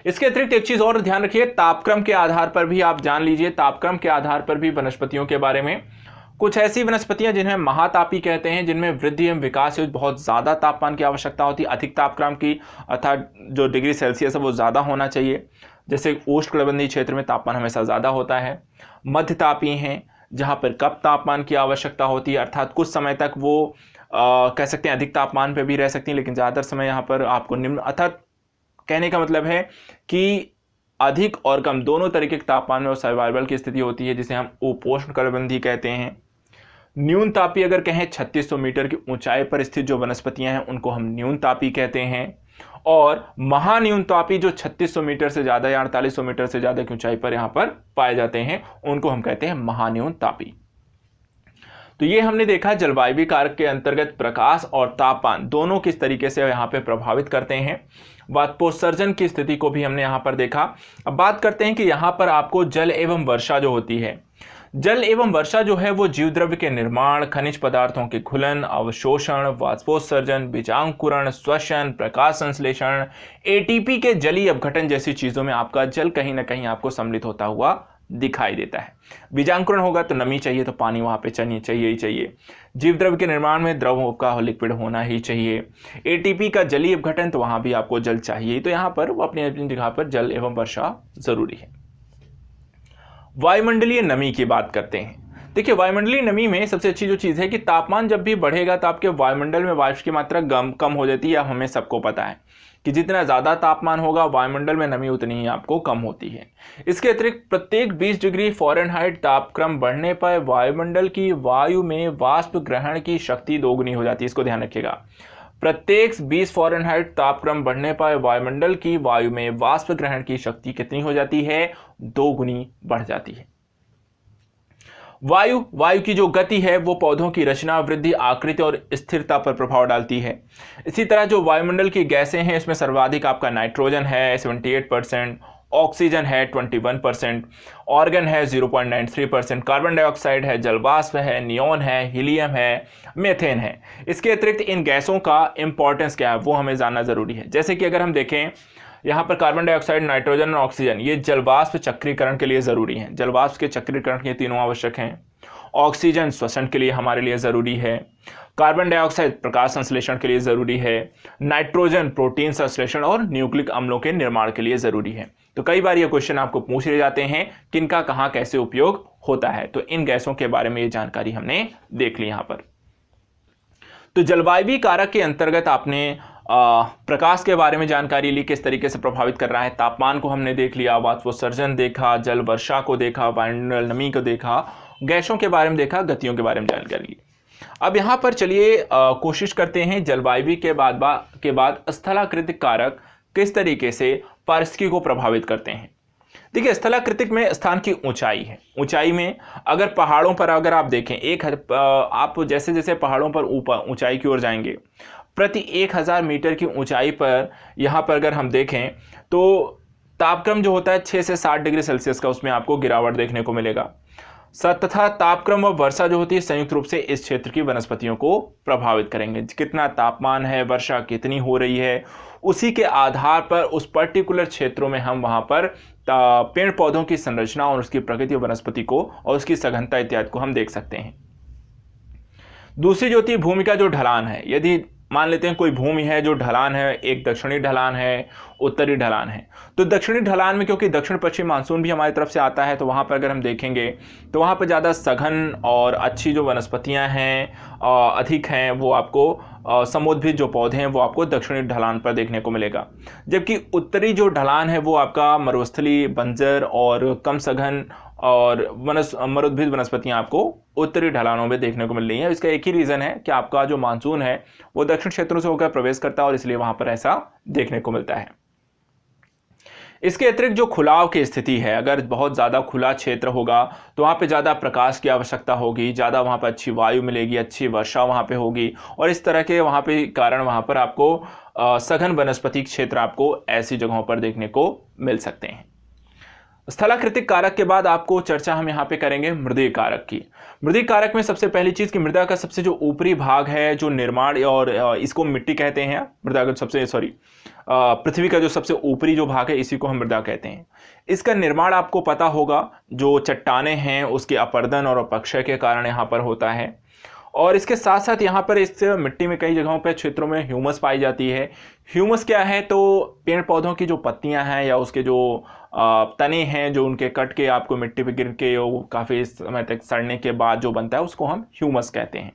इसके अतिरिक्त एक चीज और ध्यान रखिए, तापक्रम के आधार पर भी आप जान लीजिए, तापक्रम के आधार पर भी वनस्पतियों के बारे में। कुछ ऐसी वनस्पतियां जिन्हें महातापी कहते हैं, जिनमें वृद्धि एवं विकास हेतु बहुत ज्यादा तापमान की आवश्यकता होती है, अधिक तापक्रम की, अर्थात जो डिग्री सेल्सियस है वो ज्यादा होना चाहिए। जैसे उष्णकटिबंधीय क्षेत्र में तापमान हमेशा ज़्यादा होता है। मध्यतापी हैं जहाँ पर कम तापमान की आवश्यकता होती है, अर्थात कुछ समय तक वो कह सकते हैं अधिक तापमान पे भी रह सकती हैं, लेकिन ज़्यादातर समय यहाँ पर आपको निम्न, अर्थात कहने का मतलब है कि अधिक और कम दोनों तरीके के तापमान में वो सर्वाइवल की स्थिति होती है, जिसे हम उपोष्णकटिबंधीय कहते हैं। न्यून तापी अगर कहें 3600 मीटर की ऊंचाई पर स्थित जो वनस्पतियां हैं उनको हम न्यून तापी कहते हैं। और महान्यून तापी जो 3600 मीटर से ज़्यादा या 4800 मीटर से ज़्यादा की ऊंचाई पर यहाँ पर पाए जाते हैं उनको हम कहते हैं महान्यून तापी। तो ये हमने देखा जलवायु कारक के अंतर्गत प्रकाश और तापमान दोनों किस तरीके से यहाँ पे प्रभावित करते हैं। वाष्पोत्सर्जन की स्थिति को भी हमने यहाँ पर देखा। अब बात करते हैं कि यहाँ पर आपको जल एवं वर्षा जो होती है, जल एवं वर्षा जो है वो जीव द्रव्य के निर्माण, खनिज पदार्थों के घुलन, अवशोषण, वाष्पोत्सर्जन, बीजांकुरण, श्वसन, प्रकाश संश्लेषण, एटीपी के जलीय अपघटन जैसी चीजों में आपका जल कहीं ना कहीं आपको सम्मिलित होता हुआ दिखाई देता है। बीजांकुरण होगा तो नमी चाहिए, तो पानी वहां पे चाहिए ही चाहिए। जीव द्रव्य के निर्माण में द्रव का लिक्विड होना ही चाहिए। एटीपी का जलीय अपघटन, तो वहां भी आपको जल चाहिए। तो यहां पर वो अपनी अपनी जगह पर जल एवं वर्षा जरूरी है। वायुमंडलीय नमी की बात करते हैं। देखिए, वायुमंडलीय नमी में सबसे अच्छी जो चीज़ है कि तापमान जब भी बढ़ेगा तो आपके वायुमंडल में वाष्प की मात्रा कम हो जाती है। हमें सबको पता है कि जितना ज़्यादा तापमान होगा वायुमंडल में नमी उतनी ही आपको कम होती है। इसके अतिरिक्त प्रत्येक 20 डिग्री फ़ारेनहाइट तापक्रम बढ़ने पर वायुमंडल की वायु में वाष्प ग्रहण की शक्ति दोगुनी हो जाती है। इसको ध्यान रखिएगा, प्रत्येक 20 फ़ारेनहाइट तापक्रम बढ़ने पर वायुमंडल की वायु में वाष्प ग्रहण की शक्ति कितनी हो जाती है? 2 गुनी बढ़ जाती है। वायु की जो गति है वो पौधों की रचना, वृद्धि, आकृति और स्थिरता पर प्रभाव डालती है। इसी तरह जो वायुमंडल की गैसें हैं इसमें सर्वाधिक आपका नाइट्रोजन है 78%, ऑक्सीजन है 21%, ऑर्गन है 0.93%, कार्बन डाइऑक्साइड है, जलवाष्प है, नियॉन है, हीलियम है, मीथेन है। इसके अतिरिक्त इन गैसों का इंपॉर्टेंस क्या है वो हमें जानना जरूरी है। जैसे कि अगर हम देखें यहाँ पर कार्बन डाइऑक्साइड, नाइट्रोजन और ऑक्सीजन ये जलवाष्प चक्रीकरण के लिए जरूरी हैं। जलवाष्प के चक्रीकरण के तीनों आवश्यक हैं। ऑक्सीजन श्वसन के लिए हमारे लिए ज़रूरी है। कार्बन डाइऑक्साइड प्रकाश संश्लेषण के लिए ज़रूरी है। नाइट्रोजन प्रोटीन संश्लेषण और न्यूक्लिक अम्लों के निर्माण के लिए ज़रूरी है। तो कई बार ये क्वेश्चन आपको पूछ ले जाते हैं किनका कहाँ कैसे उपयोग होता है। तो इन गैसों के बारे में ये जानकारी हमने देख ली यहाँ पर। तो जलवायु कारक के अंतर्गत आपने प्रकाश के बारे में जानकारी ली, किस तरीके से प्रभावित कर रहा है। तापमान को हमने देख लिया, वाष्पोत्सर्जन देखा, जल वर्षा को देखा, वायुमंडल नमी को देखा, गैसों के बारे में देखा, गतियों के बारे में जानकारी ली। अब यहाँ पर चलिए कोशिश करते हैं जलवायु के बाद स्थलाकृतिक कारक किस तरीके से पारिस्थितिकी को प्रभावित करते हैं। देखिए, स्थलाकृतिक में स्थान की ऊंचाई है। ऊंचाई में अगर पहाड़ों पर अगर आप देखें आप जैसे जैसे पहाड़ों पर ऊपर ऊंचाई की ओर जाएंगे, प्रति 1000 मीटर की ऊंचाई पर यहाँ पर अगर हम देखें तो तापक्रम जो होता है 6 से 7 डिग्री सेल्सियस का, उसमें आपको गिरावट देखने को मिलेगा। तथा तापक्रम और वर्षा जो होती है संयुक्त रूप से इस क्षेत्र की वनस्पतियों को प्रभावित करेंगे। कितना तापमान है, वर्षा कितनी हो रही है, उसी के आधार पर उस पर्टिकुलर क्षेत्रों में हम वहाँ पर पेड़ पौधों की संरचना और उसकी प्रकृति वनस्पति को और उसकी सघनता इत्यादि को हम देख सकते हैं। दूसरी जो होती है भूमि का जो ढलान है, यदि मान लेते हैं कोई भूमि है जो ढलान है, एक दक्षिणी ढलान है, उत्तरी ढलान है, तो दक्षिणी ढलान में क्योंकि दक्षिण पश्चिम मानसून भी हमारी तरफ से आता है, तो वहाँ पर अगर हम देखेंगे तो वहाँ पर ज़्यादा सघन और अच्छी जो वनस्पतियाँ हैं अधिक हैं, वो आपको समुद्भिद जो पौधे हैं वो आपको दक्षिणी ढलान पर देखने को मिलेगा। जबकि उत्तरी जो ढलान है वो आपका मरुस्थली, बंजर और कम सघन और मरुद्भिद वनस्पतियां आपको उत्तरी ढलानों में देखने को मिल रही हैं। इसका एक ही रीज़न है कि आपका जो मानसून है वो दक्षिण क्षेत्रों से होकर प्रवेश करता है और इसलिए वहां पर ऐसा देखने को मिलता है। इसके अतिरिक्त जो खुलाव की स्थिति है, अगर बहुत ज़्यादा खुला क्षेत्र होगा तो वहाँ पे ज़्यादा प्रकाश की आवश्यकता होगी, ज़्यादा वहाँ पर अच्छी वायु मिलेगी, अच्छी वर्षा वहाँ पे होगी और इस तरह के वहाँ पे कारण वहाँ पर आपको सघन वनस्पति क्षेत्र आपको ऐसी जगहों पर देखने को मिल सकते हैं। स्थलाकृतिक कारक के बाद आपको चर्चा हम यहाँ पे करेंगे मृदीय कारक की। मृदीय कारक में सबसे पहली चीज़ कि मृदा का सबसे जो ऊपरी भाग है जो निर्माण और इसको मिट्टी कहते हैं। मृदा का पृथ्वी का जो सबसे ऊपरी जो भाग है इसी को हम मृदा कहते हैं। इसका निर्माण आपको पता होगा, जो चट्टानें हैं उसके अपर्दन और अपक्षय के कारण यहाँ पर होता है। और इसके साथ साथ यहाँ पर इस मिट्टी में कई जगहों पर क्षेत्रों में ह्यूमस पाई जाती है। ह्यूमस क्या है, तो पेड़ पौधों की जो पत्तियाँ हैं या उसके जो तने हैं जो उनके कट के आपको मिट्टी पे गिर के वो काफ़ी समय तक सड़ने के बाद जो बनता है उसको हम ह्यूमस कहते हैं।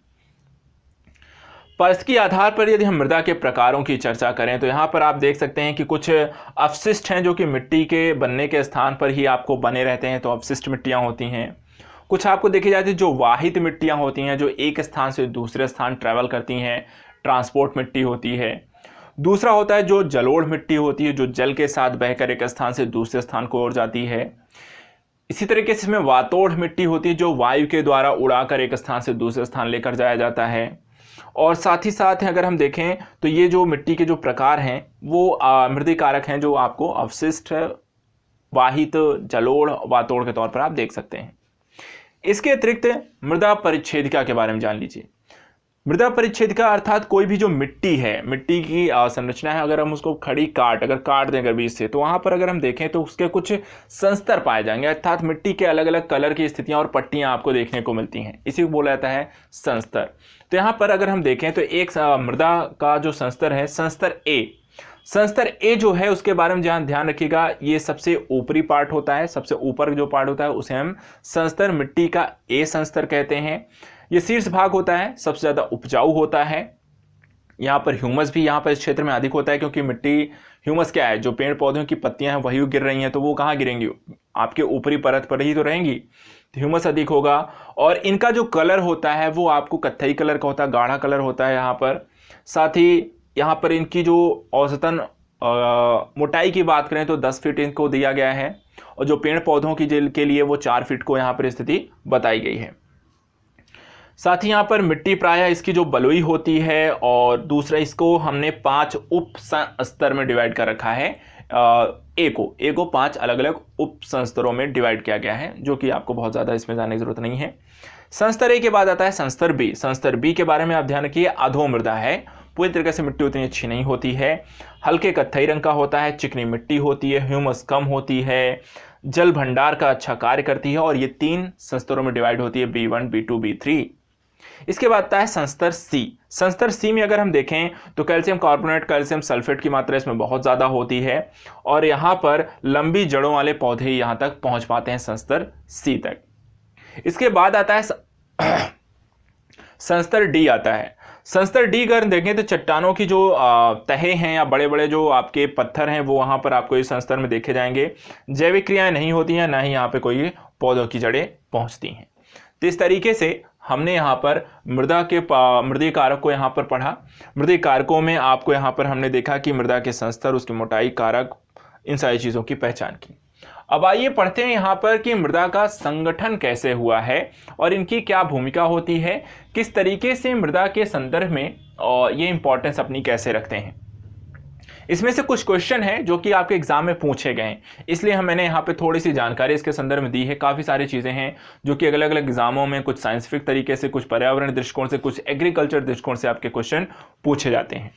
पारिस्थितिकी आधार पर यदि हम मृदा के प्रकारों की चर्चा करें तो यहाँ पर आप देख सकते हैं कि कुछ अवशिष्ट हैं जो कि मिट्टी के बनने के स्थान पर ही आपको बने रहते हैं, तो अवशिष्ट मिट्टियाँ होती हैं। कुछ आपको देखी जाती है जो वाहित मिट्टियाँ होती हैं जो एक स्थान से दूसरे स्थान ट्रैवल करती हैं, ट्रांसपोर्ट मिट्टी होती है। दूसरा होता है जो जलोढ़ मिट्टी होती है जो जल के साथ बहकर एक स्थान से दूसरे स्थान को ओर जाती है। इसी तरीके से इसमें वातोड़ मिट्टी होती है जो वायु के द्वारा उड़ाकर एक स्थान से दूसरे स्थान लेकर जाया जाता है। और साथ ही साथ अगर हम देखें तो ये जो मिट्टी के जो प्रकार हैं वो मृदीय कारक हैं जो आपको अवशिष्ट, वाहित, जलोढ़, वातोड़ के तौर पर आप देख सकते हैं। इसके अतिरिक्त मृदा परिच्छेदिका के बारे में जान लीजिए। मृदा परिच्छेदिका अर्थात कोई भी जो मिट्टी है, मिट्टी की संरचना है, अगर हम उसको अगर काट दें अगर बीज से, तो वहाँ पर अगर हम देखें तो उसके कुछ संस्तर पाए जाएंगे, अर्थात मिट्टी के अलग अलग कलर की स्थितियाँ और पट्टियाँ आपको देखने को मिलती हैं, इसी को बोला जाता है संस्तर। तो यहाँ पर अगर हम देखें तो एक मृदा का जो संस्तर है, संस्तर ए जो है उसके बारे में ध्यान रखिएगा, ये सबसे ऊपरी पार्ट होता है, सबसे ऊपर जो पार्ट होता है उसे हम संस्तर मिट्टी का ए संस्तर कहते हैं। ये शीर्ष भाग होता है, सबसे ज़्यादा उपजाऊ होता है। यहाँ पर ह्यूमस भी यहाँ पर इस क्षेत्र में अधिक होता है, क्योंकि मिट्टी ह्यूमस क्या है, जो पेड़ पौधों की पत्तियां हैं वही गिर रही हैं, तो वो कहाँ गिरेंगी, आपके ऊपरी परत पर ही तो रहेंगी, तो ह्यूमस अधिक होगा। और इनका जो कलर होता है वो आपको कत्थई कलर का होता है, गाढ़ा कलर होता है यहाँ पर। साथ ही यहाँ पर इनकी जो औसतन मोटाई की बात करें तो 10 फीट इनको दिया गया है, और जो पेड़ पौधों की के लिए वो 4 फीट को यहाँ पर स्थिति बताई गई है। साथ ही यहाँ पर मिट्टी प्रायः इसकी जो बलुई होती है, और दूसरा इसको हमने 5 उप स्तर में डिवाइड कर रखा है। ए को 5 अलग अलग उप संस्तरों में डिवाइड किया गया है, जो कि आपको बहुत ज़्यादा इसमें जाने की जरूरत नहीं है। संस्तर ए के बाद आता है संस्तर बी। संस्तर बी के बारे में आप ध्यान रखिए, अधो मृदा है, पूरी तरीके से मिट्टी उतनी अच्छी नहीं होती है, हल्के कत्थई रंग का होता है, चिकनी मिट्टी होती है, ह्यूमस कम होती है, जल भंडार का अच्छा कार्य करती है, और ये 3 संस्तरों में डिवाइड होती है, B1 B2 B3। इसके बाद आता है संस्तर सी। संस्तर सी में अगर हम देखें तो कैल्शियम कार्बोनेट, कैल्शियम सल्फेट की मात्रा इसमें बहुत ज़्यादा होती है, और यहाँ पर लंबी जड़ों वाले पौधे यहाँ तक पहुँच पाते हैं, संस्तर सी तक। इसके बाद आता है संस्तर डी आता है। संस्तर डी अगर देखें तो चट्टानों की जो तहे हैं या बड़े बड़े जो आपके पत्थर हैं वो वहाँ पर आपको इस संस्तर में देखे जाएंगे। जैविक क्रियाएं नहीं होती हैं, ना ही यहाँ पे कोई पौधों की जड़ें पहुँचती हैं। तो इस तरीके से हमने यहाँ पर मृदीय कारक को यहाँ पर पढ़ा। मृदीय कारकों में आपको यहाँ पर हमने देखा कि मृदा के संस्तर, उसकी मोटाई, कारक, इन सारी चीज़ों की पहचान की। अब आइए पढ़ते हैं यहाँ पर कि मृदा का संगठन कैसे हुआ है और इनकी क्या भूमिका होती है, किस तरीके से मृदा के संदर्भ में ये इंपॉर्टेंस अपनी कैसे रखते हैं। इसमें से कुछ क्वेश्चन हैं जो कि आपके एग्जाम में पूछे गए हैं, इसलिए मैंने यहाँ पे थोड़ी सी जानकारी इसके संदर्भ में दी है। काफ़ी सारी चीज़ें हैं जो कि अलग अलग एग्जामों में कुछ साइंटिफिक तरीके से, कुछ पर्यावरण दृष्टिकोण से, कुछ एग्रीकल्चर दृष्टिकोण से आपके क्वेश्चन पूछे जाते हैं।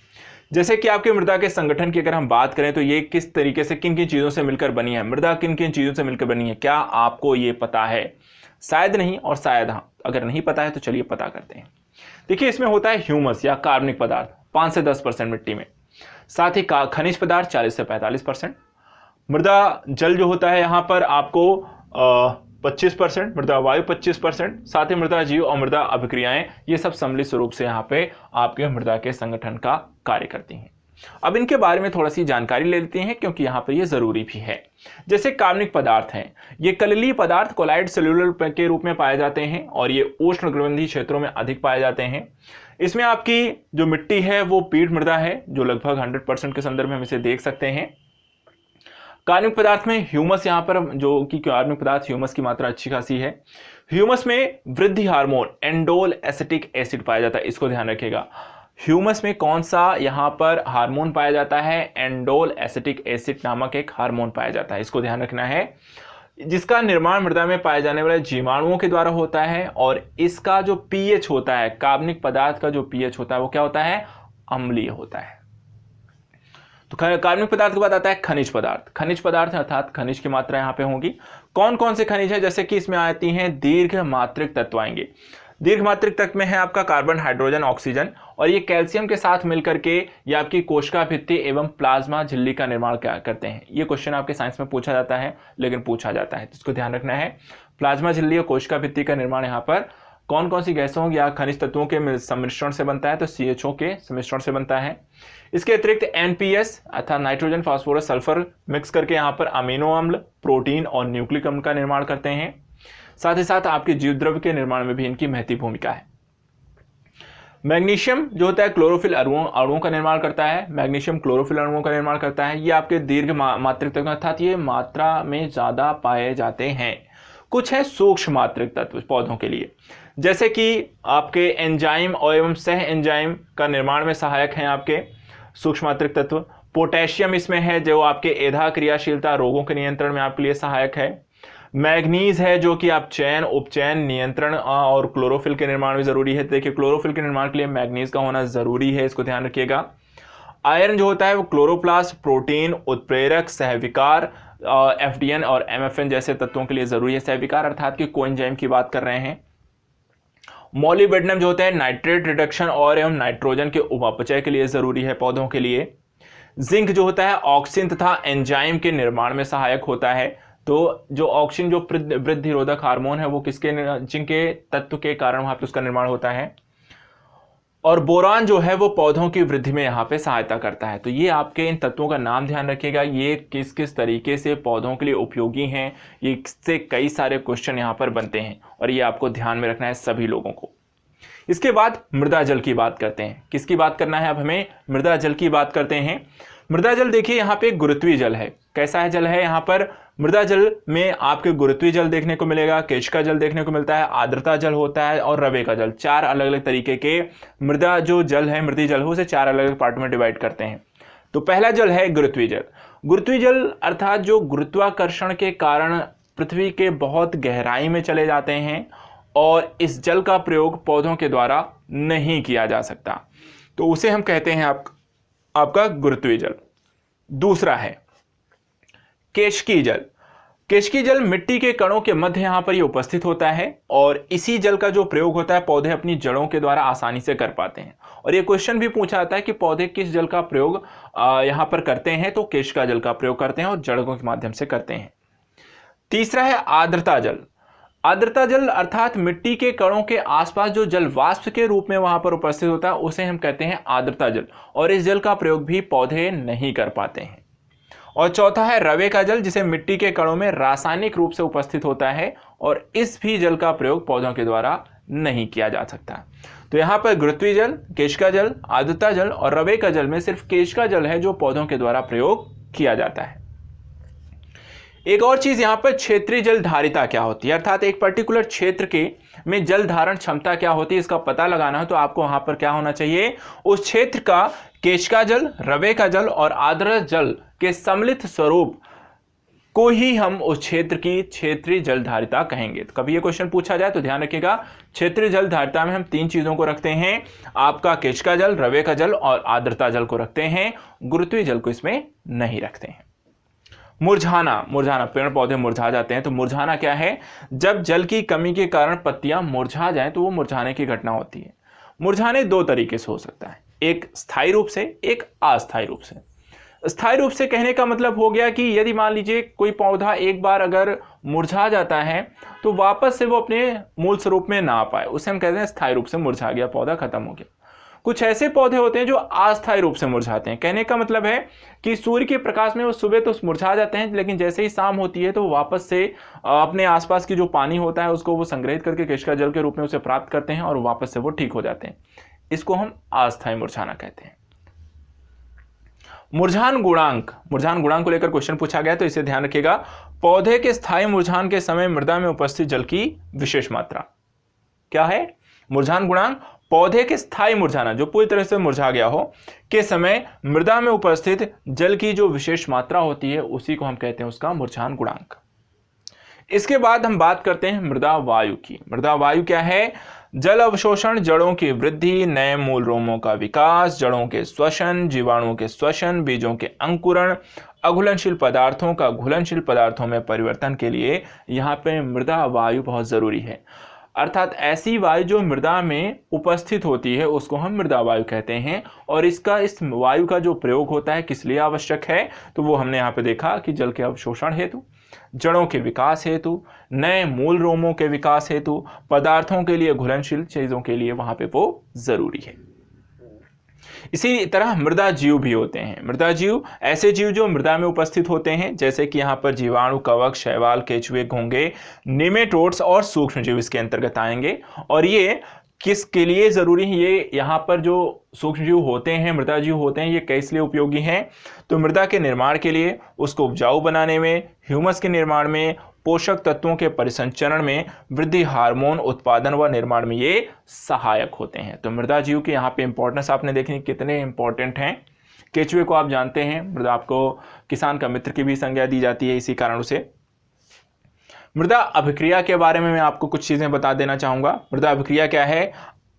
जैसे कि आपके मृदा के संगठन की अगर हम बात करें तो ये किस तरीके से, किन किन चीज़ों से मिलकर बनी है, मृदा किन किन चीज़ों से मिलकर बनी है, क्या आपको ये पता है? शायद नहीं और शायद हाँ। अगर नहीं पता है तो चलिए पता करते हैं। देखिए, इसमें होता है ह्यूमस या कार्बनिक पदार्थ 5 से 10% मिट्टी में, साथ ही खनिज पदार्थ 40 से 45%, मृदा जल जो होता है यहाँ पर आपको 25%, मृदा वायु 25%, साथ ही मृदा जीव और मृदा अभिक्रियाएं, ये सब सम्मिलित स्वरूप से यहाँ पे आपके मृदा के संगठन का कार्य करती हैं। अब इनके बारे में थोड़ा सी जानकारी ले लेते हैं क्योंकि यहाँ पर ये जरूरी भी है। जैसे कार्बनिक पदार्थ हैं, ये कललीय पदार्थ कोलाइड सेल्यूलर के रूप में पाए जाते हैं और ये उष्णकटिबंधीय क्षेत्रों में अधिक पाए जाते हैं। इसमें आपकी जो मिट्टी है वो पीट मृदा है, जो लगभग 100% के संदर्भ में हम इसे देख सकते हैं। कार्बनिक पदार्थ में ह्यूमस, यहाँ पर जो कि कार्बनिक पदार्थ ह्यूमस की मात्रा अच्छी खासी है। ह्यूमस में वृद्धि हार्मोन एंडोल एसिटिक एसिड पाया जाता है, इसको ध्यान रखिएगा। ह्यूमस में कौन सा यहाँ पर हार्मोन पाया जाता है? एंडोल एसिटिक एसिड नामक एक हार्मोन पाया जाता है, इसको ध्यान रखना है, जिसका निर्माण मृदा में पाए जाने वाले जीवाणुओं के द्वारा होता है। और इसका जो पीएच होता है, कार्बनिक पदार्थ का जो पीएच होता है वो क्या होता है? अम्लीय होता है। तो कार्बनिक पदार्थ के बाद आता है खनिज पदार्थ। खनिज पदार्थ अर्थात खनिज की मात्रा यहाँ पे होगी। कौन कौन से खनिज है? जैसे कि इसमें आती हैं दीर्घ मात्रिक तत्व आएंगे। दीर्घ मात्रिक तत्व में है आपका कार्बन, हाइड्रोजन, ऑक्सीजन, और ये कैल्शियम के साथ मिलकर के ये आपकी कोशिका भित्ति एवं प्लाज्मा झिल्ली का निर्माण क्या करते हैं। ये क्वेश्चन आपके साइंस में पूछा जाता है, लेकिन पूछा जाता है, इसको ध्यान रखना है। प्लाज्मा झिल्ली और कोशिका भित्ति का निर्माण यहाँ पर कौन कौन सी गैसों या खनिज तत्वों के सम्मिश्रण से बनता है? तो CHO के सम्मिश्रण से बनता है। इसके अतिरिक्त NPS अर्थात नाइट्रोजन, फास्फोरस, सल्फर मिक्स करके यहाँ पर अमीनो अम्ल, प्रोटीन और न्यूक्लिक अम्ल का निर्माण करते हैं। साथ ही साथ आपके जीव द्रव्य के निर्माण में भी इनकी महती भूमिका है। मैग्नीशियम जो होता है क्लोरोफिल अणुओं का निर्माण करता है। मैग्नीशियम क्लोरोफिल अणुओं का निर्माण करता है। ये आपके दीर्घ मात्रिक तत्व अर्थात ये मात्रा में ज़्यादा पाए जाते हैं। कुछ है सूक्ष्म मात्रिक तत्व पौधों के लिए, जैसे कि आपके एंजाइम और एवं सह एंजाइम का निर्माण में सहायक हैं आपके सूक्ष्म मात्रिक तत्व। पोटेशियम इसमें है जो आपके एधा क्रियाशीलता, रोगों के नियंत्रण में आपके लिए सहायक है। मैग्नीज है जो कि आप चयन, उपचयन, नियंत्रण और क्लोरोफिल के निर्माण में ज़रूरी है। देखिए क्लोरोफिल के निर्माण के लिए मैग्नीज का होना ज़रूरी है, इसको ध्यान रखिएगा। आयरन जो होता है वो क्लोरोप्लास्ट, प्रोटीन, उत्प्रेरक, सहविकार, एफडीएन और एमएफएन जैसे तत्वों के लिए ज़रूरी है। सहविकार अर्थात कि कोएंजाइम की बात कर रहे हैं। मॉलिब्डेनम जो होता है नाइट्रेट रिडक्शन और एवं नाइट्रोजन के उपापचय के लिए ज़रूरी है पौधों के लिए। जिंक जो होता है ऑक्सीजन तथा एंजाइम के निर्माण में सहायक होता है। तो जो ऑक्सीजन जो वृद्धि रोधक हार्मोन है वो जिंक के तत्व के कारण वहां पे उसका निर्माण होता है। और बोरान जो है वो पौधों की वृद्धि में यहाँ पे सहायता करता है। तो ये आपके इन तत्वों का नाम ध्यान रखिएगा, ये किस किस तरीके से पौधों के लिए उपयोगी हैं, ये इससे कई सारे क्वेश्चन यहाँ पर बनते हैं और ये आपको ध्यान में रखना है सभी लोगों को। इसके बाद मृदा जल की बात करते हैं। किसकी बात करना है अब हमें? मृदा जल की बात करते हैं। मृदा जल देखिए यहाँ पे गुरुत्वीय जल है। कैसा है जल है? यहाँ पर मृदा जल में आपके गुरुत्वीय जल देखने को मिलेगा, केशिका जल देखने को मिलता है, आर्द्रता जल होता है और रवे का जल। चार अलग अलग तरीके के मृदा जो जल है, मृदीय जल हो, उसे चार अलग अलग पार्ट में डिवाइड करते हैं। तो पहला जल है गुरुत्वीय जल। गुरुत्वीय जल अर्थात जो गुरुत्वाकर्षण के कारण पृथ्वी के बहुत गहराई में चले जाते हैं और इस जल का प्रयोग पौधों के द्वारा नहीं किया जा सकता, तो उसे हम कहते हैं आपका गुरुत्वीय जल। दूसरा है केशिकीय जल। केशिकीय जल मिट्टी के कणों के मध्य यहाँ पर ये उपस्थित होता है और इसी जल का जो प्रयोग होता है पौधे अपनी जड़ों के द्वारा आसानी से कर पाते हैं। और ये क्वेश्चन भी पूछा जाता है कि पौधे किस जल का प्रयोग यहाँ पर करते हैं, तो केशिका जल का प्रयोग करते हैं और जड़ों के माध्यम से करते हैं। तीसरा है आर्द्रता जल। आर्द्रता जल अर्थात मिट्टी के कणों के आसपास जो जल वाष्प के रूप में वहां पर उपस्थित होता है उसे हम कहते हैं आर्द्रता जल, और इस जल का प्रयोग भी पौधे नहीं कर पाते हैं। और चौथा है रवे का जल, जिसे मिट्टी के कणों में रासायनिक रूप से उपस्थित होता है और इस भी जल का प्रयोग पौधों के द्वारा नहीं किया जा सकता। तो यहाँ पर गुरुत्वीय जल, केशिका जल, आर्द्रता जल और रवे का जल में सिर्फ केशिका जल है जो पौधों के द्वारा प्रयोग किया जाता है। एक और चीज यहाँ पर क्षेत्रीय जल धारिता क्या होती है, अर्थात एक पर्टिकुलर क्षेत्र के में जल धारण क्षमता क्या होती है, इसका पता लगाना है तो आपको वहां पर क्या होना चाहिए, उस क्षेत्र का केशिका जल, रवे का जल और आर्द्र जल के सम्मिलित स्वरूप को ही हम उस क्षेत्र की क्षेत्रीय जल धारिता कहेंगे। तो कभी ये क्वेश्चन पूछा जाए तो ध्यान रखिएगा, क्षेत्रीय जल धारिता में हम तीन चीजों को रखते हैं, आपका केशिका जल, रवे का जल और आर्द्रता जल को रखते हैं, गुरुत्वीय जल को इसमें नहीं रखते हैं। मुरझाना, पेड़ पौधे मुरझा जाते हैं। तो मुरझाना क्या है? जब जल की कमी के कारण पत्तियां मुरझा जाएं तो वो मुरझाने की घटना होती है। मुरझाने दो तरीके से हो सकता है, एक स्थायी रूप से, एक अस्थायी रूप से। स्थायी रूप से कहने का मतलब हो गया कि यदि मान लीजिए कोई पौधा एक बार अगर मुरझा जाता है तो वापस से वो अपने मूल स्वरूप में ना आ पाए, उसे हम कहते हैं स्थायी रूप से मुरझा गया, पौधा खत्म हो गया। कुछ ऐसे पौधे होते हैं जो अस्थायी रूप से मुरझाते हैं। कहने का मतलब है कि सूर्य के प्रकाश में वो सुबह तो मुरझा जाते हैं, लेकिन जैसे ही शाम होती है तो वापस से अपने आसपास की जो पानी होता है उसको वो संग्रहित करके केशिका जल के रूप में उसे प्राप्त करते हैं और वापस से वो ठीक हो जाते हैं। इसको हम अस्थायी मुरझाना कहते हैं। मुरझान गुणांक को लेकर क्वेश्चन पूछा गया, तो इसे ध्यान रखिएगा। पौधे के स्थायी मुरझान के समय मृदा में उपस्थित जल की विशेष मात्रा क्या है? मुरझान गुणांक पौधे के स्थायी मुरझाना, जो पूरी तरह से मुरझा गया हो, के समय मृदा में उपस्थित जल की जो विशेष मात्रा होती है उसी को हम कहते हैं उसका मुरझान गुणांक। इसके बाद हम बात करते हैं मृदा वायु की। मृदा वायु क्या है? जल अवशोषण, जड़ों की वृद्धि, नए मूल रोमों का विकास, जड़ों के श्वसन, जीवाणुओं के श्वसन, बीजों के अंकुरण, अघुलनशील पदार्थों का घुलनशील पदार्थों में परिवर्तन के लिए यहाँ पे मृदा वायु बहुत जरूरी है। अर्थात ऐसी वायु जो मृदा में उपस्थित होती है उसको हम मृदा वायु कहते हैं। और इस वायु का जो प्रयोग होता है किस लिए आवश्यक है, तो वो हमने यहाँ पे देखा कि जल के अवशोषण हेतु, जड़ों के विकास हेतु, नए मूल रोमों के विकास हेतु, पदार्थों के लिए, घुलनशील चीजों के लिए वहां पे वो जरूरी है। इसी तरह मृदा जीव भी होते हैं। मृदा जीव ऐसे जीव जो मृदा में उपस्थित होते हैं, जैसे कि यहाँ पर जीवाणु, कवक, शैवाल, केंचुए, घोंघे, निमेटोड्स और सूक्ष्म जीव इसके अंतर्गत आएंगे। और ये किसके लिए जरूरी है? ये यहाँ पर जो सूक्ष्म जीव होते हैं, मृदा जीव होते हैं, ये किस लिए उपयोगी हैं? तो मृदा के निर्माण के लिए, उसको उपजाऊ बनाने में, ह्यूमस के निर्माण में, पोषक तत्वों के परिसंचरण में, वृद्धि हार्मोन उत्पादन व निर्माण में ये सहायक होते हैं। तो मृदा जीव की यहाँ पे इंपॉर्टेंस आपने देखी कितने इंपॉर्टेंट हैं। केंचुए को आप जानते हैं, मृदा आपको किसान का मित्र की भी संज्ञा दी जाती है इसी कारण से। मृदा अभिक्रिया के बारे में मैं आपको कुछ चीजें बता देना चाहूंगा। मृदा अभिक्रिया क्या है,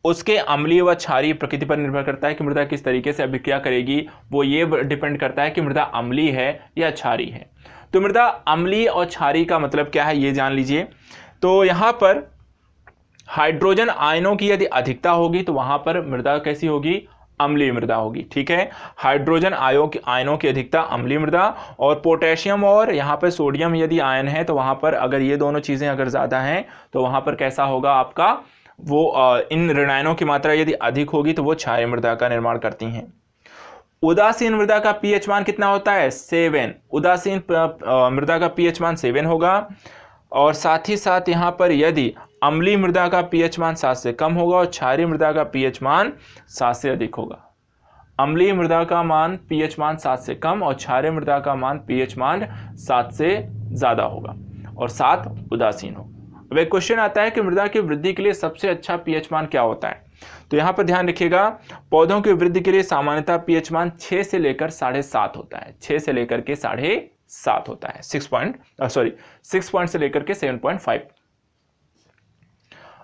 उसके अम्लीय व क्षारीय प्रकृति पर निर्भर करता है कि मृदा किस तरीके से अभिक्रिया करेगी। वो ये डिपेंड करता है कि मृदा अम्लीय है या क्षारीय है। तो मृदा अम्लीय और क्षारीय का मतलब क्या है ये जान लीजिए। तो यहाँ पर हाइड्रोजन आयनों की यदि अधिकता होगी तो वहां पर मृदा कैसी होगी, अम्लीय मृदा होगी। ठीक है, हाइड्रोजन आयनों की अधिकता अम्लीय मृदा, और पोटेशियम और यहाँ पर सोडियम यदि आयन है तो वहां पर अगर ये दोनों चीजें अगर ज्यादा हैं तो वहां पर कैसा होगा आपका, वो इन ऋणायनों की मात्रा यदि अधिक होगी तो वो क्षारीय मृदा का निर्माण करती हैं। उदासीन मृदा का पीएच मान कितना होता है, 7। उदासीन मृदा का पीएच मान 7 होगा। और साथ ही साथ यहाँ पर यदि अम्लीय मृदा का पीएच मान 7 से कम होगा और क्षारीय मृदा का पीएच मान 7 से अधिक होगा। अम्लीय मृदा का मान पीएच मान 7 से कम और क्षारीय मृदा का मान पीएच मान 7 से ज्यादा होगा, और 7 उदासीन होगा। अब एक क्वेश्चन आता है कि मृदा की वृद्धि के लिए सबसे अच्छा पीएच मान क्या होता है। तो यहाँ पर ध्यान रखिएगा, पौधों की वृद्धि के लिए सामान्यतः पीएच मान 6 से लेकर 7.5 होता है। 6 से लेकर के 7.5 होता है। 6 पॉइंट से लेकर के 7.5।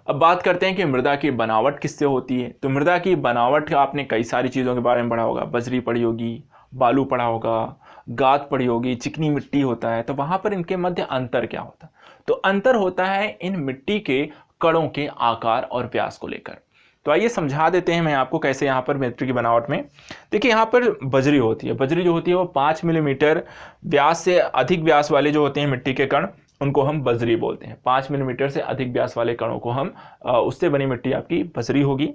अब बात करते हैं कि मृदा की बनावट किससे होती है। तो मृदा की बनावट आपने कई सारी चीज़ों के बारे में पढ़ा होगा। बजरी पढ़ी होगी, बालू पढ़ा होगा, गाद पढ़ी होगी, चिकनी मिट्टी होता है। तो वहाँ पर इनके मध्य अंतर क्या होता है, तो अंतर होता है इन मिट्टी के कणों के आकार और व्यास को लेकर। तो आइए समझा देते हैं मैं आपको कैसे यहाँ पर मिट्टी की बनावट में। देखिए यहाँ पर बजरी होती है। बजरी जो होती है वो 5 मिलीमीटर व्यास से अधिक व्यास वाले जो होते हैं मिट्टी के कण, उनको हम बजरी बोलते हैं। 5 मिलीमीटर से अधिक व्यास वाले कणों को हम उससे बनी मिट्टी आपकी बजरी होगी।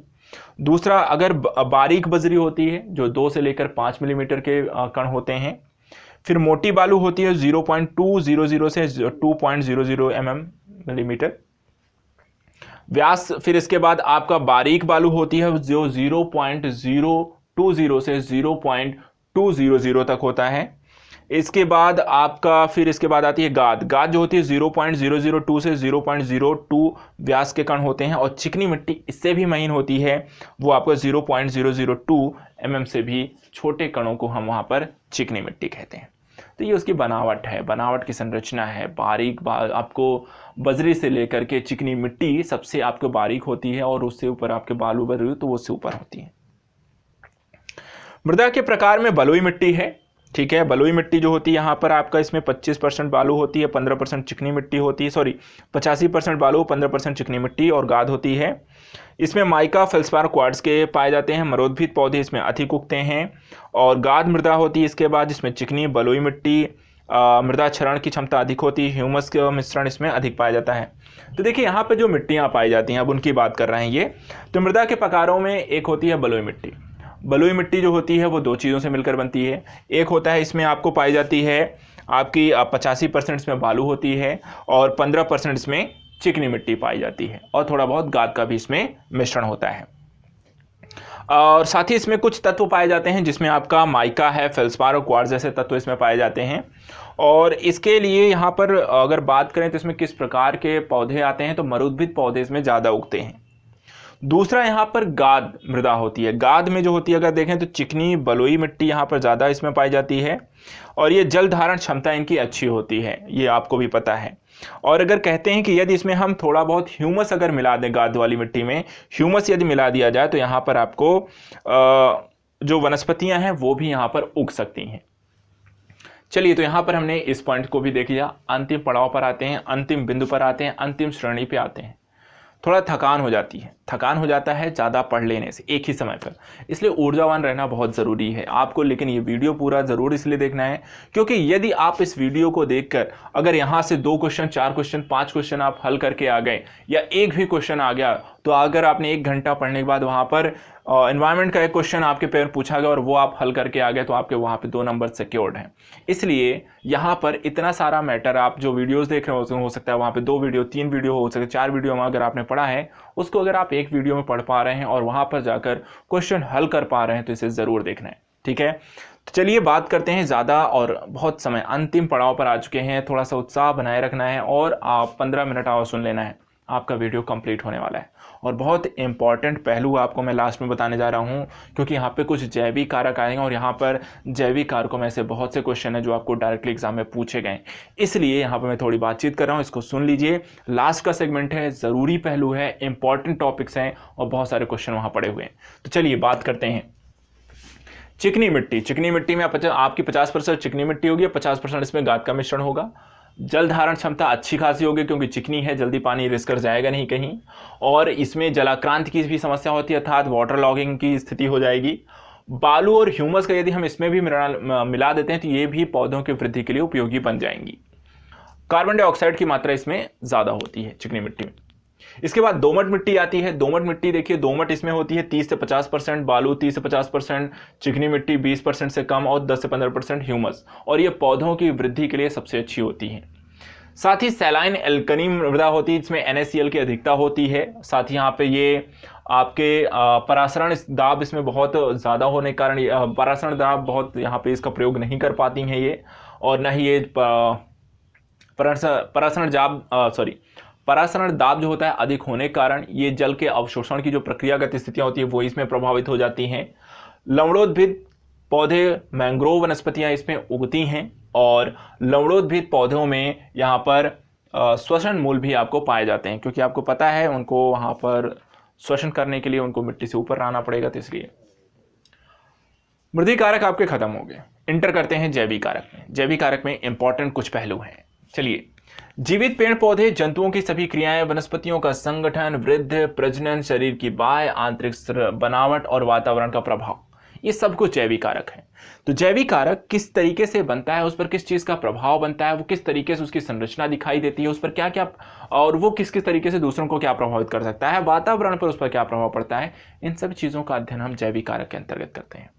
दूसरा, अगर बारीक बजरी होती है जो 2 से लेकर 5 मिलीमीटर के कण होते हैं। फिर मोटी बालू होती है 0.200 से 2.00 मिलीमीटर व्यास। फिर इसके बाद आपका बारीक बालू होती है जो 0.020 से 0.200 तक होता है। इसके बाद आपका फिर इसके बाद आती है गाद। गाद जो होती है 0.002 से 0.02 व्यास के कण होते हैं। और चिकनी मिट्टी इससे भी महीन होती है, वो आपका 0.002 से भी छोटे कणों को हम वहाँ पर चिकनी मिट्टी कहते हैं। तो ये उसकी बनावट है, बनावट की संरचना है। बारीक आपको बजरी से लेकर के चिकनी मिट्टी सबसे आपको बारीक होती है, और उससे ऊपर आपके बालू बजरी तो वो उससे ऊपर होती है। मृदा के प्रकार में बलुई मिट्टी है। ठीक है, बलुई मिट्टी जो होती है यहाँ पर आपका, इसमें 25% बालू होती है, 15% चिकनी मिट्टी होती है। 85% बालू, 15% चिकनी मिट्टी और गाद होती है। इसमें माइका, फेल्सपार, क्वार्ट्ज के पाए जाते हैं। मरोद्भिद पौधे इसमें अधिक उगते हैं। और गाद मृदा होती है इसके बाद, जिसमें चिकनी बलुई मिट्टी, मृदा क्षरण की क्षमता अधिक होती है। ह्यूमस का मिश्रण इसमें अधिक पाया जाता है। तो देखिए यहाँ पे जो मिट्टियाँ पाई जाती हैं, अब उनकी बात कर रहे हैं ये। तो मृदा के प्रकारों में एक होती है बलुई मिट्टी। बलुई मिट्टी जो होती है वो 2 चीज़ों से मिलकर बनती है। एक होता है इसमें आपको पाई जाती है आपकी 85% इसमें बालू होती है, और 15% इसमें चिकनी मिट्टी पाई जाती है, और थोड़ा बहुत गाद का भी इसमें मिश्रण होता है। और साथ ही इसमें कुछ तत्व पाए जाते हैं जिसमें आपका माइका है, फेल्सपार और क्वार्ट्ज जैसे तत्व इसमें पाए जाते हैं। और इसके लिए यहाँ पर अगर बात करें तो इसमें किस प्रकार के पौधे आते हैं, तो मरुद्भिद पौधे इसमें ज़्यादा उगते हैं। दूसरा, यहाँ पर गाद मृदा होती है। गाद में जो होती है अगर देखें तो चिकनी बलुई मिट्टी यहाँ पर ज़्यादा इसमें पाई जाती है, और ये जल धारण क्षमता इनकी अच्छी होती है, ये आपको भी पता है। और अगर कहते हैं कि यदि इसमें हम थोड़ा बहुत ह्यूमस अगर मिला दें, गाद वाली मिट्टी में ह्यूमस यदि मिला दिया जाए तो यहाँ पर आपको जो वनस्पतियाँ हैं वो भी यहाँ पर उग सकती हैं। चलिए, तो यहाँ पर हमने इस पॉइंट को भी देख लिया। अंतिम पड़ाव पर आते हैं, अंतिम बिंदु पर आते हैं, अंतिम श्रेणी पे आते हैं। थोड़ा थकान हो जाती है, थकान हो जाता है ज़्यादा पढ़ लेने से एक ही समय पर, इसलिए ऊर्जावान रहना बहुत ज़रूरी है आपको। लेकिन ये वीडियो पूरा ज़रूर इसलिए देखना है क्योंकि यदि आप इस वीडियो को देखकर अगर यहाँ से 2 क्वेश्चन, 4 क्वेश्चन, 5 क्वेश्चन आप हल करके आ गए, या एक भी क्वेश्चन आ गया, तो अगर आपने 1 घंटा पढ़ने के बाद वहाँ पर एनवायरनमेंट का एक क्वेश्चन आपके पेपर पूछा गया और वो आप हल करके आ गए, तो आपके वहाँ पे 2 नंबर सिक्योर्ड हैं। इसलिए यहाँ पर इतना सारा मैटर, आप जो वीडियोस देख रहे हो सकता है वहाँ पे 2 वीडियो, 3 वीडियो हो सकता है, 4 वीडियो में अगर आपने पढ़ा है उसको अगर आप एक वीडियो में पढ़ पा रहे हैं और वहाँ पर जाकर क्वेश्चन हल कर पा रहे हैं, तो इसे ज़रूर देखना है। ठीक है, तो चलिए बात करते हैं ज़्यादा और बहुत समय, अंतिम पड़ाव पर आ चुके हैं। थोड़ा सा उत्साह बनाए रखना है और आप 15 मिनट और सुन लेना है। आपका वीडियो कंप्लीट होने वाला है। और बहुत इंपॉर्टेंट पहलू आपको मैं लास्ट में बताने जा रहा हूं, क्योंकि यहाँ पे कुछ जैविक कारक आएंगे और यहाँ पर जैविक कारकों में से बहुत से क्वेश्चन हैं जो आपको डायरेक्टली एग्जाम में पूछे गए, इसलिए यहाँ पर मैं थोड़ी बातचीत कर रहा हूँ। इसको सुन लीजिए, लास्ट का सेगमेंट है, ज़रूरी पहलू है, इंपॉर्टेंट टॉपिक्स हैं और बहुत सारे क्वेश्चन वहाँ पड़े हुए हैं। तो चलिए बात करते हैं। चिकनी मिट्टी, चिकनी मिट्टी में आपकी 50% चिकनी मिट्टी होगी, 50% इसमें गाद का मिश्रण होगा। जल धारण क्षमता अच्छी खासी होगी क्योंकि चिकनी है, जल्दी पानी रिस कर जाएगा नहीं कहीं, और इसमें जलाक्रांति की भी समस्या होती है, अर्थात वाटर लॉगिंग की स्थिति हो जाएगी। बालू और ह्यूमस का यदि हम इसमें भी मिला देते हैं तो ये भी पौधों की वृद्धि के लिए उपयोगी बन जाएंगी। कार्बन डाइऑक्साइड की मात्रा इसमें ज़्यादा होती है चिकनी मिट्टी में। इसके बाद दोमट मिट्टी आती है। दोमट मिट्टी देखिए, दोमट इसमें होती है 30 से 50%, बालू 30 से 50%, चिकनी मिट्टी 20% से कम और 10 से 15% ह्यूमस, और ये पौधों की वृद्धि के लिए सबसे अच्छी होती है। साथ ही सैलाइन एल्कनी मृदा होती है, इसमें NaCl की अधिकता होती है। साथ ही यहाँ पे ये आपके परासरण दाब इसमें बहुत ज़्यादा होने के कारण परासरण दाब बहुत यहाँ पे इसका प्रयोग नहीं कर पाती हैं ये, और न ही ये परासरण दाब जो होता है अधिक होने के कारण ये जल के अवशोषण की जो प्रक्रियागत स्थितियां होती है वो इसमें प्रभावित हो जाती हैं। लवणोद्भिद पौधे, मैंग्रोव वनस्पतियां इसमें उगती हैं, और लवणोद्भिद पौधों में यहाँ पर श्वसन मूल भी आपको पाए जाते हैं, क्योंकि आपको पता है उनको वहाँ पर श्वसन करने के लिए उनको मिट्टी से ऊपर रहना पड़ेगा, तो इसलिए मृदा कारक आपके खत्म हो गए। इंटर करते हैं जैविक कारक में। जैविक कारक में इंपॉर्टेंट कुछ पहलू हैं। चलिए, जीवित पेड़ पौधे, जंतुओं की सभी क्रियाएं, वनस्पतियों का संगठन, वृद्धि, प्रजनन, शरीर की बाह्य आंतरिक बनावट और वातावरण का प्रभाव, ये सब कुछ जैविक कारक है। तो जैविक कारक किस तरीके से बनता है, उस पर किस चीज का प्रभाव बनता है, वो किस तरीके से उसकी संरचना दिखाई देती है, उस पर क्या क्या, और वो किस किस तरीके से दूसरों को क्या प्रभावित कर सकता है, वातावरण पर उस पर क्या प्रभाव पड़ता है, इन सब चीजों का अध्ययन हम जैविक कारक के अंतर्गत करते हैं।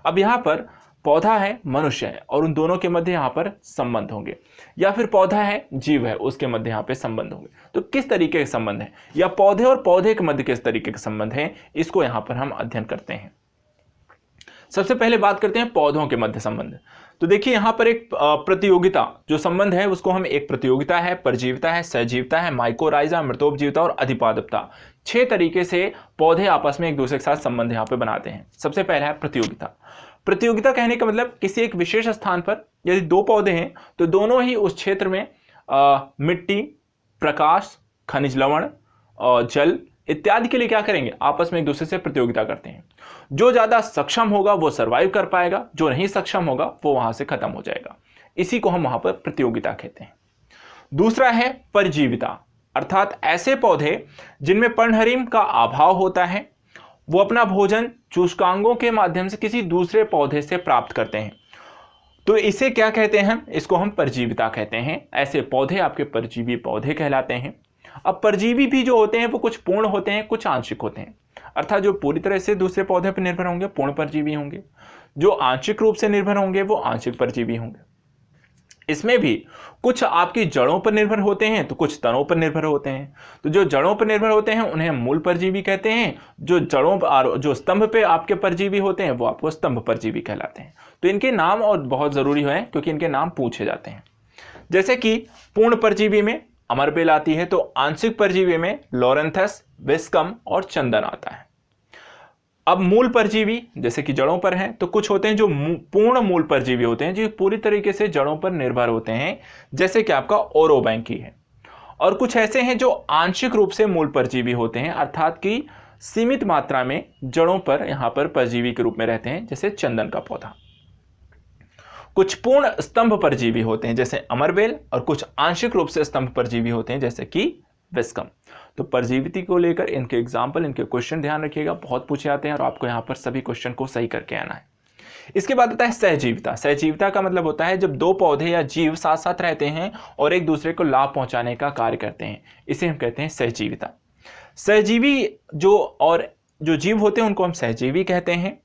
अब यहाँ पर पौधा है, मनुष्य है, और उन दोनों के मध्य यहाँ पर संबंध होंगे, या फिर पौधा है, जीव है, उसके मध्य यहाँ पे संबंध होंगे। तो किस तरीके के संबंध है, या पौधे और पौधे के मध्य किस तरीके के संबंध है, इसको यहाँ पर हम अध्ययन करते हैं। सबसे पहले बात करते हैं पौधों के मध्य संबंध। तो देखिए यहाँ पर एक प्रतियोगिता जो संबंध है उसको हम, एक प्रतियोगिता है, परजीविता है, सहजीविता है, माइकोराइजा, मृतोपजीविता और अधिपादपता, 6 तरीके से पौधे आपस में एक दूसरे के साथ संबंध यहाँ पे बनाते हैं। सबसे पहला है प्रतियोगिता। प्रतियोगिता कहने का मतलब किसी एक विशेष स्थान पर यदि 2 पौधे हैं तो दोनों ही उस क्षेत्र में मिट्टी, प्रकाश, खनिज लवण और जल इत्यादि के लिए क्या करेंगे, आपस में एक दूसरे से प्रतियोगिता करते हैं। जो ज्यादा सक्षम होगा वो सरवाइव कर पाएगा, जो नहीं सक्षम होगा वो वहां से खत्म हो जाएगा। इसी को हम वहां पर प्रतियोगिता कहते हैं। दूसरा है परजीविता, अर्थात ऐसे पौधे जिनमें पर्णहरिम का अभाव होता है, वो अपना भोजन चूष्कांगों के माध्यम से किसी दूसरे पौधे से प्राप्त करते हैं। तो इसे क्या कहते हैं, इसको हम परजीविता कहते हैं। ऐसे पौधे आपके परजीवी पौधे कहलाते हैं। अब परजीवी भी जो होते हैं वो कुछ पूर्ण होते हैं, कुछ आंशिक होते हैं, अर्थात जो पूरी तरह से दूसरे पौधे पर निर्भर होंगे पूर्ण परजीवी होंगे, जो आंशिक रूप से निर्भर होंगे वो आंशिक परजीवी होंगे। इसमें भी कुछ आपकी जड़ों पर निर्भर होते हैं तो कुछ तनों पर निर्भर होते हैं। तो जो जड़ों पर निर्भर होते हैं उन्हें मूल परजीवी कहते हैं, जो जड़ों पर, जो स्तंभ पे आपके परजीवी होते हैं वो आपको स्तंभ परजीवी कहलाते हैं। तो इनके नाम और बहुत जरूरी है क्योंकि इनके नाम पूछे जाते हैं। जैसे कि पूर्ण परजीवी में अमरबेल आती है, तो आंशिक परजीवी में लोरेंथस, विस्कम और चंदन आता है। अब मूल परजीवी जैसे कि जड़ों पर हैं, तो कुछ होते हैं जो पूर्ण मूल परजीवी होते हैं, जो पूरी तरीके से जड़ों पर निर्भर होते हैं, जैसे कि आपका ओरोबैंकी है। और कुछ ऐसे हैं जो आंशिक रूप से मूल परजीवी होते हैं, अर्थात कि सीमित मात्रा में जड़ों पर यहां पर परजीवी के रूप में रहते हैं, जैसे चंदन का पौधा। कुछ पूर्ण स्तंभ परजीवी होते हैं जैसे अमरबेल, और कुछ आंशिक रूप से स्तंभ परजीवी होते हैं जैसे कि विस्कम। तो परजीविती को लेकर इनके एग्जाम्पल, इनके क्वेश्चन ध्यान रखिएगा, बहुत पूछे जाते हैं और आपको यहाँ पर सभी क्वेश्चन को सही करके आना है। इसके बाद आता है सहजीविता। सहजीविता का मतलब होता है जब 2 पौधे या जीव साथ साथ रहते हैं और एक दूसरे को लाभ पहुंचाने का कार्य करते हैं, इसे हम कहते हैं सहजीविता। सहजीवी जो जीव होते हैं उनको हम सहजीवी कहते हैं,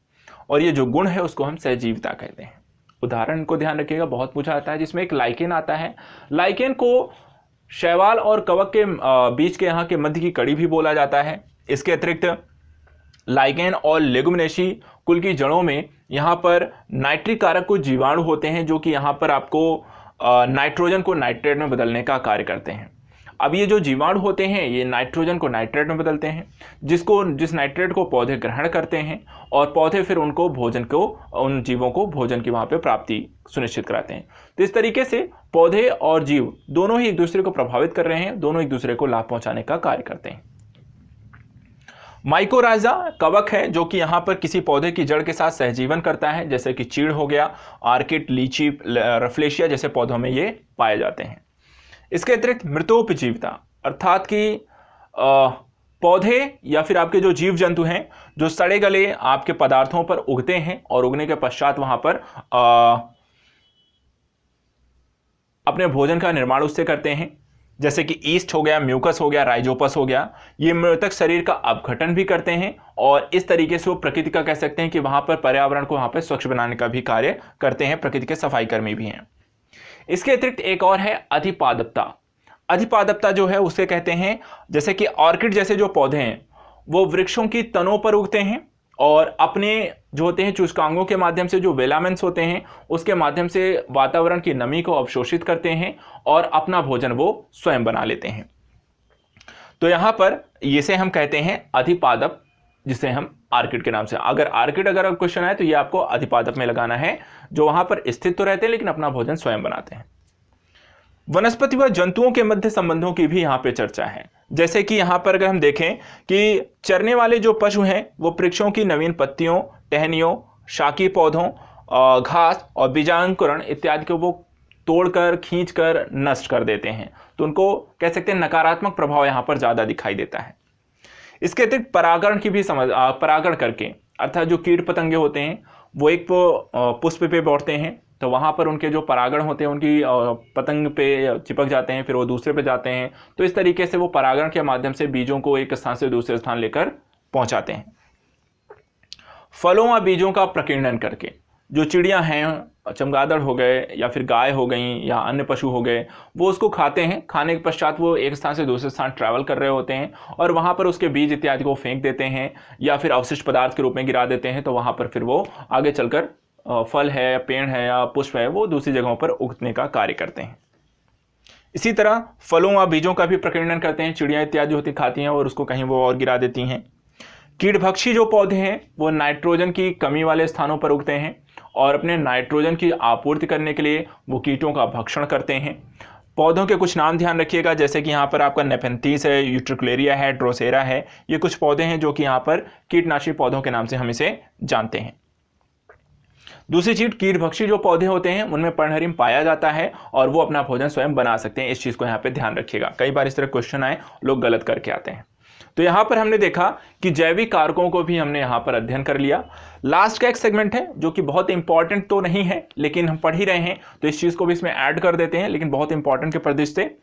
और ये जो गुण है उसको हम सहजीविता कहते हैं। उदाहरण को ध्यान रखिएगा, बहुत पूछा जाता है, जिसमें एक लाइकेन आता है। लाइकेन को शैवाल और कवक के बीच के यहाँ के मध्य की कड़ी भी बोला जाता है। इसके अतिरिक्त लाइकेन और लेगुमिनेसी कुल की जड़ों में यहाँ पर नाइट्रिक कारक कुछ जीवाणु होते हैं जो कि यहाँ पर आपको नाइट्रोजन को नाइट्रेट में बदलने का कार्य करते हैं। अब ये जो जीवाणु होते हैं ये नाइट्रोजन को नाइट्रेट में बदलते हैं, जिस नाइट्रेट को पौधे ग्रहण करते हैं और पौधे फिर उनको उन जीवों को भोजन की वहाँ पे प्राप्ति सुनिश्चित कराते हैं। तो इस तरीके से पौधे और जीव दोनों ही एक दूसरे को प्रभावित कर रहे हैं, दोनों एक दूसरे को लाभ पहुंचाने का कार्य करते हैं। माइकोराइजा कवक है जो कि यहाँ पर किसी पौधे की जड़ के साथ सहजीवन करता है, जैसे कि चीड़ हो गया, आर्किड, लीची, रफलेशिया जैसे पौधों में ये पाए जाते हैं। इसके अतिरिक्त मृतोपजीविता, अर्थात कि पौधे या फिर आपके जो जीव जंतु हैं जो सड़े गले आपके पदार्थों पर उगते हैं और उगने के पश्चात वहां पर अपने भोजन का निर्माण उससे करते हैं, जैसे कि ईस्ट हो गया, म्यूकस हो गया, राइजोपस हो गया, ये मृतक शरीर का अपघटन भी करते हैं और इस तरीके से वो प्रकृति का कह सकते हैं कि वहां पर पर्यावरण को वहां पर स्वच्छ बनाने का भी कार्य करते हैं, प्रकृति के सफाई कर्मी भी हैं। इसके अतिरिक्त एक और है अधिपादपता। अधिपादपता जो है उसे कहते हैं, जैसे कि ऑर्किड जैसे जो पौधे हैं वो वृक्षों की तनों पर उगते हैं और अपने जो होते हैं सूचकांकों के माध्यम से, जो वेलामेंट्स होते हैं उसके माध्यम से वातावरण की नमी को अवशोषित करते हैं और अपना भोजन वो स्वयं बना लेते हैं। तो यहां पर इसे हम कहते हैं अधिपादप, जिसे हम आर्किड के नाम से, अगर क्वेश्चन आए तो ये आपको अधिपादप में लगाना है, जो वहां पर स्थित तो रहते हैं लेकिन अपना भोजन स्वयं बनाते हैं। वनस्पति व जंतुओं के मध्य संबंधों की भी यहाँ पे चर्चा है, जैसे कि यहाँ पर अगर हम देखें कि चरने वाले जो पशु हैं वो वृक्षों की नवीन पत्तियों, टहनियों, शाकी पौधों, घास और बीजांकुरण इत्यादि को वो तोड़कर, खींचकर नष्ट कर देते हैं, तो उनको कह सकते हैं नकारात्मक प्रभाव यहाँ पर ज़्यादा दिखाई देता है। इसके अतिरिक्त परागण की भी परागण करके, अर्थात जो कीट पतंगे होते हैं वो एक पुष्प पे बैठते हैं, तो वहाँ पर उनके जो परागण होते हैं उनकी पतंग पे चिपक जाते हैं, फिर वो दूसरे पे जाते हैं, तो इस तरीके से वो परागण के माध्यम से बीजों को एक स्थान से दूसरे स्थान लेकर पहुँचाते हैं। फलों व बीजों का प्रकीर्णन करके, जो चिड़ियाँ हैं, चमगादड़ हो गए या फिर गाय हो गई या अन्य पशु हो गए, वो उसको खाते हैं, खाने के पश्चात वो एक स्थान से दूसरे स्थान ट्रैवल कर रहे होते हैं और वहाँ पर उसके बीज इत्यादि को फेंक देते हैं या फिर अवशिष्ट पदार्थ के रूप में गिरा देते हैं, तो वहाँ पर फिर वो आगे चलकर फल है, पेड़ है या पुष्प है वो दूसरी जगहों पर उगने का कार्य करते हैं। इसी तरह फलों व बीजों का भी प्रकीर्णन करते हैं, चिड़ियाँ इत्यादि होती खाती हैं और उसको कहीं वो और गिरा देती हैं। कीटभक्षी जो पौधे हैं वो नाइट्रोजन की कमी वाले स्थानों पर उगते हैं और अपने नाइट्रोजन की आपूर्ति करने के लिए वो कीटों का भक्षण करते हैं। पौधों के कुछ नाम ध्यान रखिएगा, जैसे कि यहाँ पर आपका नेफेंथीस है, यूट्रिकुलेरिया है, ड्रोसेरा है, ये कुछ पौधे हैं जो कि यहाँ पर कीटनाशी पौधों के नाम से हम इसे जानते हैं। दूसरी चीज, कीटभक्षी जो पौधे होते हैं उनमें पर्णहरिम पाया जाता है और वो अपना भोजन स्वयं बना सकते हैं, इस चीज को यहाँ पे ध्यान रखिएगा। कई बार इस तरह क्वेश्चन आए, लोग गलत करके आते हैं। तो यहाँ पर हमने देखा कि जैविक कारकों को भी हमने यहाँ पर अध्ययन कर लिया। लास्ट का एक सेगमेंट है जो कि बहुत इंपॉर्टेंट तो नहीं है लेकिन हम पढ़ ही रहे हैं तो इस चीज को भी इसमें ऐड कर देते हैं, लेकिन बहुत इंपॉर्टेंट के प्रदेश से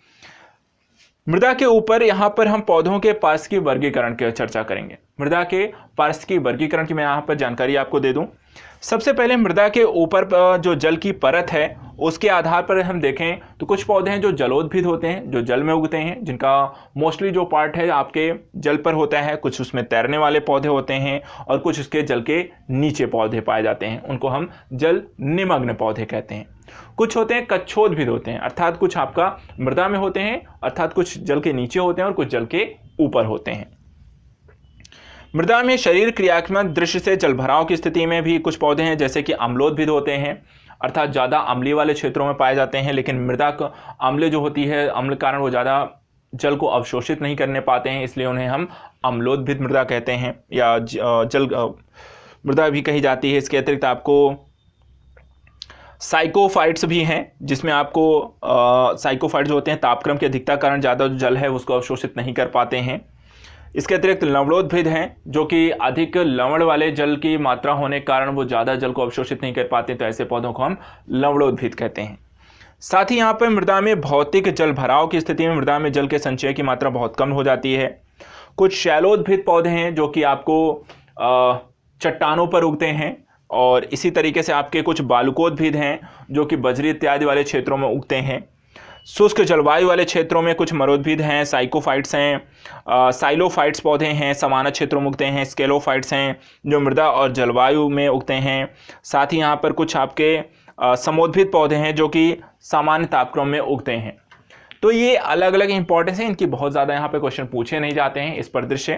मृदा के ऊपर यहाँ पर हम पौधों के पारिस्थितिकी वर्गीकरण की चर्चा करेंगे। मृदा के पारिस्थितिकी वर्गीकरण की मैं यहाँ पर जानकारी आपको दे दूं। सबसे पहले मृदा के ऊपर जो जल की परत है उसके आधार पर हम देखें तो कुछ पौधे हैं जो जलोद्भिद होते हैं, जो जल में उगते हैं, जिनका मोस्टली जो पार्ट है आपके जल पर होता है। कुछ उसमें तैरने वाले पौधे होते हैं और कुछ उसके जल के नीचे पौधे पाए जाते हैं, उनको हम जल निमग्न पौधे कहते हैं। कुछ होते हैं कच्छोद्भिद होते हैं, अर्थात कुछ आपका मृदा में होते हैं, अर्थात कुछ जल के नीचे होते हैं और कुछ जल के ऊपर होते हैं। मृदा में शरीर क्रियात्मक दृश्य से जलभराव की स्थिति में भी कुछ पौधे हैं, जैसे कि अम्लोद्भिद होते हैं, अर्थात ज़्यादा अम्लीय वाले क्षेत्रों में पाए जाते हैं, लेकिन मृदा का अम्ल जो होती है, अम्ल के कारण वो ज़्यादा जल को अवशोषित नहीं करने पाते हैं, इसलिए उन्हें हम अम्लोद्भिद मृदा कहते हैं या जल मृदा भी कही जाती है। इसके अतिरिक्त आपको साइकोफाइट्स भी हैं, जिसमें आपको साइकोफाइट्स होते हैं तापक्रम की अधिकता कारण ज़्यादा जो जल है उसको अवशोषित नहीं कर पाते हैं। इसके अतिरिक्त लवणोद्भिद हैं जो कि अधिक लवण वाले जल की मात्रा होने के कारण वो ज़्यादा जल को अवशोषित नहीं कर पाते, तो ऐसे पौधों को हम लवणोद्भिद कहते हैं। साथ ही यहाँ पर मृदा में भौतिक जल भराव की स्थिति में मृदा में जल के संचय की मात्रा बहुत कम हो जाती है। कुछ शैलोद्भिद पौधे हैं जो कि आपको चट्टानों पर उगते हैं और इसी तरीके से आपके कुछ बालुकोद्भिद हैं जो कि बजरी इत्यादि वाले क्षेत्रों में उगते हैं। शुष्क जलवायु वाले क्षेत्रों में कुछ मरोद्भिद हैं, साइकोफाइट्स हैं, साइलोफाइट्स पौधे हैं, सामान्य क्षेत्रों में उगते हैं, स्केलोफाइट्स हैं जो मृदा और जलवायु में उगते हैं। साथ ही यहाँ पर कुछ आपके समोद्भिद पौधे हैं जो कि सामान्य तापक्रम में उगते हैं। तो ये अलग अलग इंपॉर्टेंस है, इनकी बहुत ज़्यादा यहाँ पे क्वेश्चन पूछे नहीं जाते हैं इस परिदृश्य,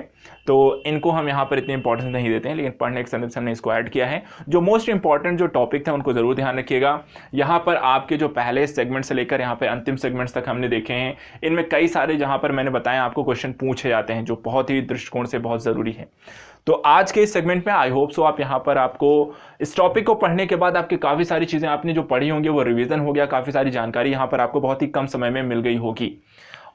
तो इनको हम यहाँ पर इतनी इंपॉर्टेंस नहीं देते हैं, लेकिन पढ़ने के संदर्भ से हमने इसको ऐड किया है। जो मोस्ट इंपॉर्टेंट जो टॉपिक थे उनको ज़रूर ध्यान रखिएगा। यहाँ पर आपके जो पहले सेगमेंट से लेकर यहाँ पे अंतिम सेगमेंट्स तक हमने देखे हैं, इनमें कई सारे जहाँ पर मैंने बताया आपको क्वेश्चन पूछे जाते हैं, जो बहुत ही दृष्टिकोण से बहुत ज़रूरी है। तो आज के इस सेगमेंट में आई होप सो आप यहाँ पर आपको इस टॉपिक को पढ़ने के बाद आपकी काफ़ी सारी चीज़ें आपने जो पढ़ी होंगी वो रिवीजन हो गया, काफ़ी सारी जानकारी यहाँ पर आपको बहुत ही कम समय में मिल गई होगी,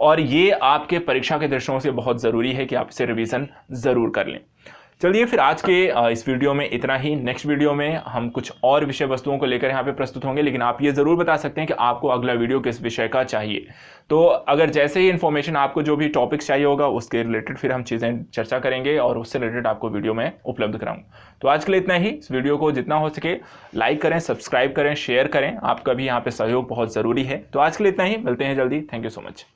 और ये आपके परीक्षा के दृष्टिकोण से बहुत ज़रूरी है कि आप इसे रिवीजन ज़रूर कर लें। चलिए फिर आज के इस वीडियो में इतना ही। नेक्स्ट वीडियो में हम कुछ और विषय वस्तुओं को लेकर यहाँ पे प्रस्तुत होंगे, लेकिन आप ये ज़रूर बता सकते हैं कि आपको अगला वीडियो किस विषय का चाहिए। तो अगर जैसे ही इन्फॉर्मेशन आपको जो भी टॉपिक्स चाहिए होगा उसके रिलेटेड फिर हम चीज़ें चर्चा करेंगे और उससे रिलेटेड आपको वीडियो में उपलब्ध कराऊंगा। तो आज के लिए इतना ही। इस वीडियो को जितना हो सके लाइक करें, सब्सक्राइब करें, शेयर करें, आपका भी यहाँ पर सहयोग बहुत ज़रूरी है। तो आज के लिए इतना ही, मिलते हैं जल्दी। Thank you so much.